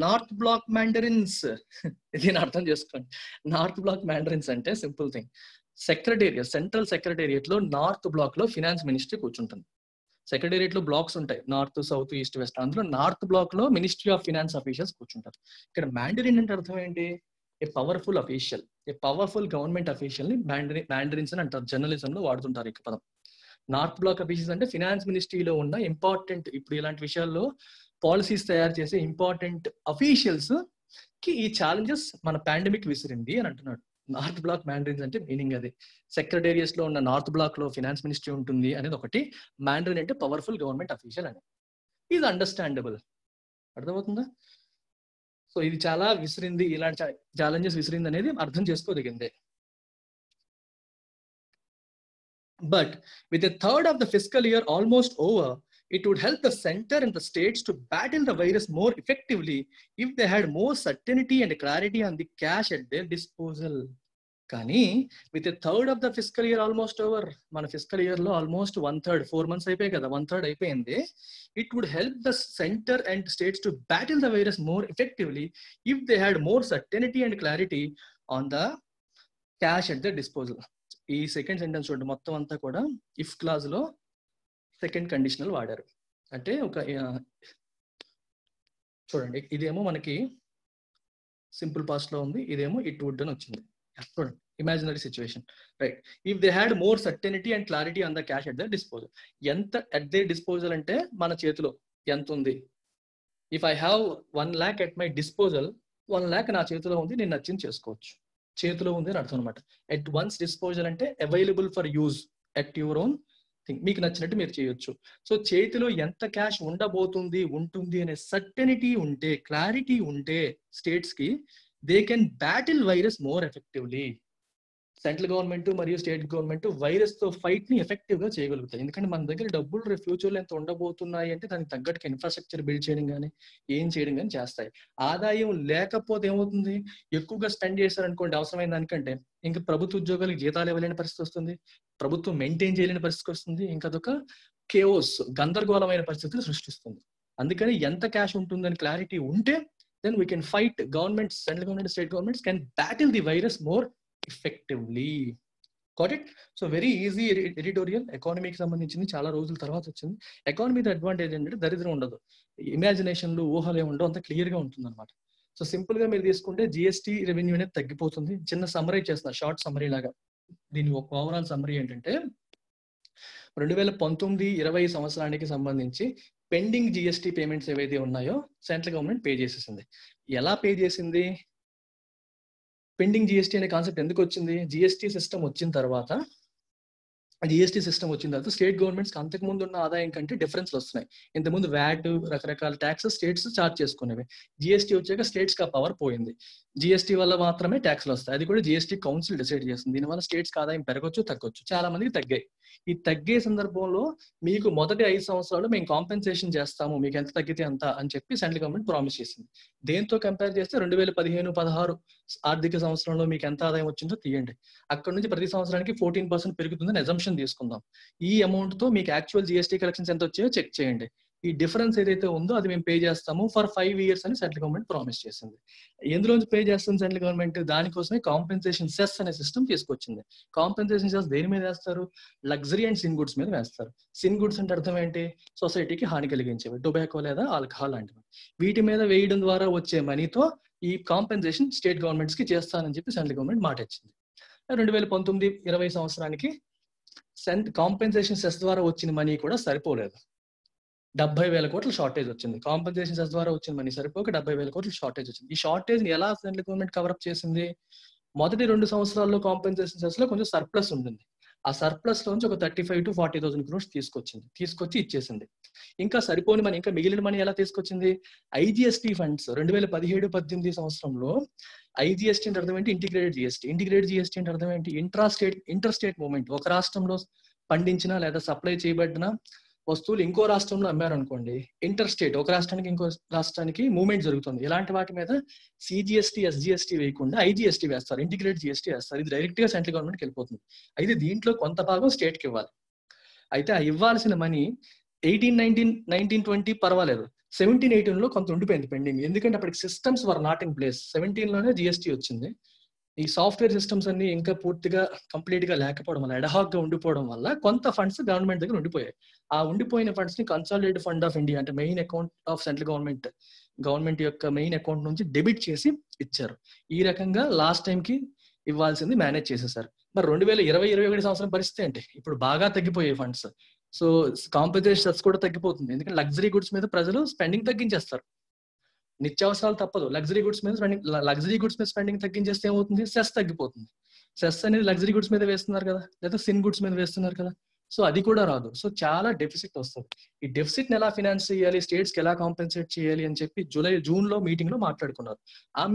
North block mandarins. దీన్ని అర్థం చేసుకోండి. నార్త్ బ్లాక్ మ్యాండరిన్స్ అంటే simple thing, secretariat, central secretariat లో నార్త్ బ్లాక్ లో ఫినాన్స్ మినిస్ట్రీ కూర్చుంటుంది. సెక్రటేరియట్ లో బ్లాక్స్ ఉంటాయి, నార్త్, సౌత్, ఈస్ట్, వెస్ట్. అందులో నార్త్ బ్లాక్ లో మినిస్ట్రీ ఆఫ్ ఫినాన్స్ అఫీషియల్స్ కూర్చుంటారు. ఇక్కడ మ్యాండరిన్ అంటే అర్థం ఏంటి? A powerful official, a powerful government official ని మ్యాండరిన్స్ అని అంటారు. జర్నలిజం లో వాడుతుంటారు ఈ పదం. నార్త్ బ్లాక్ అఫీషియల్స్ అంటే ఫినాన్స్ మినిస్ట్రీలో ఉన్న ఇంపార్టెంట్, ఇప్పుడు ఇలాంటి విషయాల్లో పాలసీస్ తయారు చేసే ఇంపార్టెంట్ అఫీషియల్స్ కి ఈ ఛాలెంజెస్ మన పాండమిక్ విసిరింది అని అంటున్నాడు. నార్త్ బ్లాక్ మ్యాండరిన్స్ అంటే మీనింగ్ అది. సెక్రటేరియట్స్ లో ఉన్న నార్త్ బ్లాక్ లో ఫినాన్స్ మినిస్ట్రీ ఉంటుంది అనేది ఒకటి, మ్యాండరిన్ అంటే పవర్ఫుల్ గవర్నమెంట్ అఫీషియల్ అని. ఇది అండర్స్టాండబుల్. అర్థమవుతుందా? సో ఇది చాలా విసిరింది, ఇలాంటి ఛాలెంజెస్ విసిరింది అనేది అర్థం చేసుకోదగిందే. But with a third of the fiscal year almost over, it would help the center and the states to battle the virus more effectively if they had more certainty and clarity on the cash at their disposal. కానీ with a third of the fiscal year almost over, మన physical year లో almost 1/3, 4 months అయిపోయాయి కదా, 1/3 అయిపోయింది. It would help the center and states to battle the virus more effectively if they had more certainty and clarity on the cash at their disposal. ఈ second sentence చూడండి, మొత్తం అంతా కూడా if clause లో second conditional వాడారు. అంటే ఒక చూడండి, ఇదేమో మనకి సింపుల్ పాస్ట్ లో ఉంది, ఇదేమో ఇట్ వుడ్ అని వచ్చింది. చూడండి, imaginary situation, right? If they had more certainty and clarity on the cash at the disposal. ఎంత అట్ దే డిస్పోజల్ అంటే మన చేతిలో ఎంత ఉంది. If I have 1 lakh at my disposal, 1 lakh నా చేతిలో ఉంది, నేను నచ్చింది చేసుకోవచ్చు. చేతిలో ఉంది అని అర్థం అనమాట. ఎట్ వన్స్ డిస్పోజల్ అంటే available for use at your own thing, మీకు నచ్చినట్టు మీరు చేయొచ్చు. సో చేతిలో ఎంత క్యాష్ ఉంటుంది అనే సర్టెనిటీ ఉంటే, క్లారిటీ ఉంటే స్టేట్స్ కి, they can battle virus more effectively. Central government మరియు స్టేట్ గవర్నమెంట్ వైరస్ తో ఫైట్ ని ఎఫెక్టివ్ గా చేయగలుగుతాయి. ఎందుకంటే మన దగ్గర డబ్బులు రేపు ఫ్యూచర్ లో ఎంత ఉండబోతున్నాయి అంటే దానికి తగ్గట్టుగా ఇన్ఫ్రాస్ట్రక్చర్ బిల్డ్ చేయడం కానీ ఏం చేయడం కానీ చేస్తాయి. ఆదాయం లేకపోతే ఏమవుతుంది, ఎక్కువగా స్పెండ్ చేశారనుకోండి అవసరమైన దానికంటే, ఇంకా ప్రభుత్వ ఉద్యోగాలకు జీతాలు ఇవ్వలేని పరిస్థితి వస్తుంది, ప్రభుత్వం మెయింటైన్ చేయలేని పరిస్థితి వస్తుంది, ఇంకా అదొక కేఓస్ గందరగోళమైన పరిస్థితిని సృష్టిస్తుంది. అందుకని ఎంత క్యాష్ ఉంటుందని క్లారిటీ ఉంటే then we can fight, governments, central government, state governments can battle the virus more effectively. Got it? So very easy editorial. ఎకానమీకి సంబంధించింది చాలా రోజుల తర్వాత వచ్చింది. ఎకానమీ అడ్వాంటేజ్ ఏంటంటే దరిద్రం ఉండదు, ఇమాజినేషన్లు ఊహలు ఏమి ఉండవు, అంత క్లియర్ గా ఉంటుంది అనమాట. సో సింపుల్ గా మీరు తీసుకుంటే జిఎస్టీ రెవెన్యూ అనేది తగ్గిపోతుంది. చిన్న సమ్మరీ చేస్తున్నా, షార్ట్ సమ్మరీ లాగా. దీని ఒక ఓవరాల్ సమ్మరీ ఏంటంటే 2019-20 సంవత్సరానికి సంబంధించి పెండింగ్ జిఎస్టీ పేమెంట్స్ ఏవైతే ఉన్నాయో సెంట్రల్ గవర్నమెంట్ పే చేసేసింది. ఎలా పే చేసింది? పెండింగ్ జిఎస్టీ అనే కాన్సెప్ట్ ఎందుకు వచ్చింది? జిఎస్టీ సిస్టమ్ వచ్చిన తర్వాత స్టేట్ గవర్నమెంట్స్ అంతకు ముందు ఉన్న ఆదాయం కంటే డిఫరెన్స్లు వస్తున్నాయి. ఇంతకుముందు వ్యాట్, రకరకాల ట్యాక్సెస్ స్టేట్స్ చార్జ్ చేసుకునేవి. జిఎస్టీ వచ్చాక స్టేట్స్ కి ఆ పవర్ పోయింది. జిఎస్టీ వల్ల మాత్రమే ట్యాక్స్లు వస్తాయి, అది కూడా జిఎస్టీ కౌన్సిల్ డిసైడ్ చేస్తుంది. దీనివల్ల స్టేట్స్ కి ఆదాయం పెరగొచ్చు, తగ్గొచ్చు. చాలా మందికి తగ్గాయి. ఈ తగ్గే సందర్భంలో మీకు మొదటి 5 సంవత్సరాలు మేము కాంపెన్సేషన్ చేస్తాము, మీకు ఎంత తగ్గితే అంత అని చెప్పి సెంట్రల్ గవర్నమెంట్ ప్రామిస్ చేసింది. దేంతో కంపేర్ చేస్తే 2015-16 ఆర్థిక సంవత్సరంలో మీకు ఎంత ఆదాయం వచ్చిందో తీయండి. అక్కడ నుంచి ప్రతి సంవత్సరానికి 14% పెరుగుతుందని అజంప్షన్ తీసుకుందాం. ఈ అమౌంట్ తో మీకు యాక్చువల్ జిఎస్టీ కలెక్షన్స్ ఎంత వచ్చాయో చెక్ చేయండి. ఈ డిఫరెన్స్ ఏదైతే ఉందో అది మేము పే చేస్తాము ఫర్ 5 years అని సెంట్రల్ గవర్నమెంట్ ప్రామిస్ చేసింది. ఎందులోంచి పే చేస్తుంది సెంట్రల్ గవర్నమెంట్? దానికోసమే కాంపెన్సేషన్ సెస్ అనే సిస్టమ్ తీసుకొచ్చింది. కాంపెన్సేషన్ సెస్ దేని మీద వేస్తారు? లగ్జరీ అండ్ సిన్ గుడ్స్ మీద వేస్తారు. సిన్ గుడ్స్ అంటే అర్థం ఏంటి? సొసైటీకి హాని కలిగించేవి, టొబాకో లేదా ఆల్కహాల్ లాంటివి. వీటి మీద వేయడం ద్వారా వచ్చే మనీతో ఈ కాంపెన్సేషన్ స్టేట్ గవర్నమెంట్స్ కి చేస్తానని చెప్పి సెంట్రల్ గవర్నమెంట్ మాట ఇచ్చింది. 2019-20 సంవత్సరానికి కాంపెన్సేషన్ సెస్ ద్వారా వచ్చిన మనీ కూడా సరిపోలేదు. 70,000 కోట్ల షార్టేజ్ వచ్చింది. కాంపెన్సేషన్ సెస్ ద్వారా వచ్చిన మనీ సరిపోక 70,000 కోట్ల షార్టేజ్ వచ్చింది. ఈ షార్టేజ్ ని ఎలా సెంట్రల్ గవర్నమెంట్ కవరప్ చేసింది? మొదటి 2 సంవత్సరాల్లో కాంపెన్సేషన్ సెస్ లో కొంచెం సర్ప్లస్ ఉంటుంది. ఆ సర్ప్లస్ లోంచి ఒక 35,000-40,000 crores తీసుకొచ్చి ఇచ్చేసింది. ఇంకా సరిపోని మనీ, ఇంకా మిగిలిన మనీ ఎలా తీసుకొచ్చింది? ఐజిఎస్టీ ఫండ్స్ 2017-18 సంవత్సరంలో ఐజిఎస్టీ అంటే అర్థం ఏంటి? ఇంటిగ్రేటెడ్ జిఎస్టీ అంటే అర్థం ఏంటి? Inter state movement. ఒక రాష్ట్రంలో పండించిన లేదా సప్లై చేయబడిన వస్తువులు ఇంకో రాష్ట్రంలో అమ్మారనుకోండి, ఇంటర్ స్టేట్, ఒక రాష్ట్రానికి ఇంకో రాష్ట్రానికి మూవ్మెంట్ జరుగుతుంది. ఇలాంటి వాటి మీద సిజిఎస్టీ, ఎస్జిఎస్టీ వేయకుండా ఐజిఎస్టీ వేస్తారు, ఇంటిగ్రేటెడ్ జిఎస్టీ వేస్తారు. ఇది డైరెక్ట్ గా సెంట్రల్ గవర్నమెంట్కి వెళ్ళిపోతుంది. అయితే దీంట్లో కొంత భాగం స్టేట్ కి ఇవ్వాలి. అయితే ఆ ఇవ్వాల్సిన మనీ 18-19-20 పర్వాలేదు, 17-18 కొంత ఉండిపోయింది పెండింగ్. ఎందుకంటే అప్పటికి systems were not in place. 17 GST వచ్చింది. ఈ సాఫ్ట్వేర్ సిస్టమ్స్ అన్ని ఇంకా పూర్తిగా కంప్లీట్ గా లేకపోవడం వల్ల, ఎడహాక్ గా ఉండిపోవడం వల్ల కొంత ఫండ్స్ గవర్నమెంట్ దగ్గర ఉండిపోయాయి. ఆ ఉండిపోయిన ఫండ్స్ ని కన్సాలిడేటెడ్ ఫండ్ ఆఫ్ ఇండియా అంటే main account of central government యొక్క మెయిన్ అకౌంట్ నుంచి డెబిట్ చేసి ఇచ్చారు. ఈ రకంగా లాస్ట్ టైం కి ఇవ్వాల్సింది మేనేజ్ చేసేసారు. మరి 2020-21 సంవత్సరం పరిస్థితి ఏంటి? ఇప్పుడు బాగా తగ్గిపోయాయి ఫండ్స్. సో కాంపెన్సేషన్ సెస్ కూడా తగ్గిపోతుంది. ఎందుకంటే లగ్జరీ గుడ్స్ మీద ప్రజలు స్పెండింగ్ తగ్గించేస్తారు. నిత్యావసరాలు తప్పదు, లగ్జరీ గుడ్స్ మీద స్పెండింగ్ తగ్గించేస్తే ఏమవుతుంది? సెస్ తగ్గిపోతుంది. సెస్ అనేది లగ్జరీ గుడ్స్ మీద వేస్తున్నారు కదా, లేదా సిన్ గుడ్స్ మీద వేస్తున్నారు కదా. సో అది కూడా రాదు. సో చాలా డెఫిసిట్ వస్తుంది. ఈ డెఫిసిట్ ని ఎలా ఫినాన్స్ చేయాలి, స్టేట్స్ కి ఎలా కాంపెన్సేట్ చేయాలి అని చెప్పి జూన్ లో మీటింగ్ లో మాట్లాడుకున్నారు. ఆ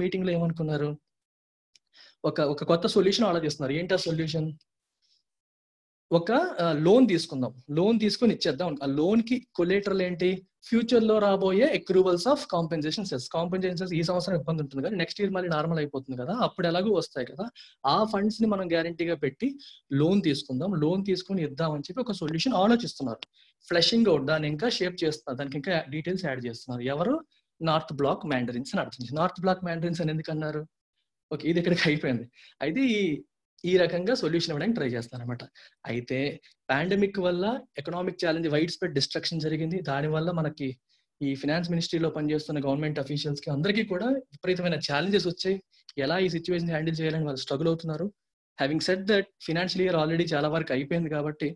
మీటింగ్ లో ఏమనుకున్నారు? ఒక కొత్త సొల్యూషన్ ఆలోచిస్తున్నారు. ఏంటి ఆ సొల్యూషన్? ఒక లోన్ తీసుకుందాం, లోన్ తీసుకుని ఇచ్చేద్దాం. ఆ లోన్ కి కొలేటరల్ ఏంటి? ఫ్యూచర్ లో రాబోయే అక్రూవల్స్ ఆఫ్ కాంపెన్సేషన్ సెస్. ఈ సంవత్సరం ఇబ్బంది ఉంటుంది కదా, నెక్స్ట్ ఇయర్ మళ్ళీ నార్మల్ అయిపోతుంది కదా, అప్పుడు ఎలాగో వస్తాయి కదా. ఆ ఫండ్స్ ని మనం గ్యారంటీగా పెట్టి లోన్ తీసుకుందాం, లోన్ తీసుకుని ఇద్దాం అని చెప్పి ఒక సొల్యూషన్ ఆలోచిస్తున్నారు. ఫ్లెషింగ్ అవుట్, దాన్ని ఇంకా షేప్ చేస్తున్నారు, దానికి ఇంకా డీటెయిల్స్ యాడ్ చేస్తున్నారు. ఎవరు? నార్త్ బ్లాక్ మ్యాండరిన్స్ అని అర్థం. నార్త్ బ్లాక్ మ్యాండరిన్స్ అని ఎందుకు అన్నారు? ఓకే, ఇది ఇక్కడికి అయిపోయింది. అయితే ఈ రకంగా సొల్యూషన్ ఇవ్వడానికి ట్రై చేస్తారనమాట. అయితే పాండమిక్ వల్ల economic challenge, wide spread destruction జరిగింది. దానివల్ల మనకి ఈ ఫినాన్స్ మినిస్ట్రీలో పనిచేస్తున్న గవర్నమెంట్ అఫీషియల్స్ కి అందరికీ కూడా విపరీతమైన ఛాలెంజెస్ వచ్చాయి. ఎలా ఈ సిచ్యువేషన్ హ్యాండిల్ చేయాలని వాళ్ళు స్ట్రగుల్ అవుతున్నారు. Having said that, financial year already చాలా వరకు అయిపోయింది కాబట్టి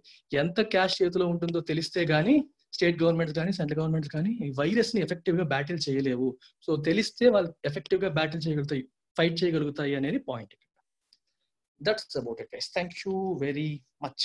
ఎంత క్యాష్ చేతిలో ఉంటుందో తెలిస్తే గానీ స్టేట్ గవర్నమెంట్స్ కానీ సెంట్రల్ గవర్నమెంట్స్ కానీ ఈ వైరస్ ని ఎఫెక్టివ్ గా బ్యాటిల్ చేయలేవు. సో తెలిస్తే వాళ్ళు ఎఫెక్టివ్ గా బ్యాటిల్ చేయగలుగుతాయి, ఫైట్ చేయగలుగుతాయి అనేది point. That's about it, guys. Thank you very much.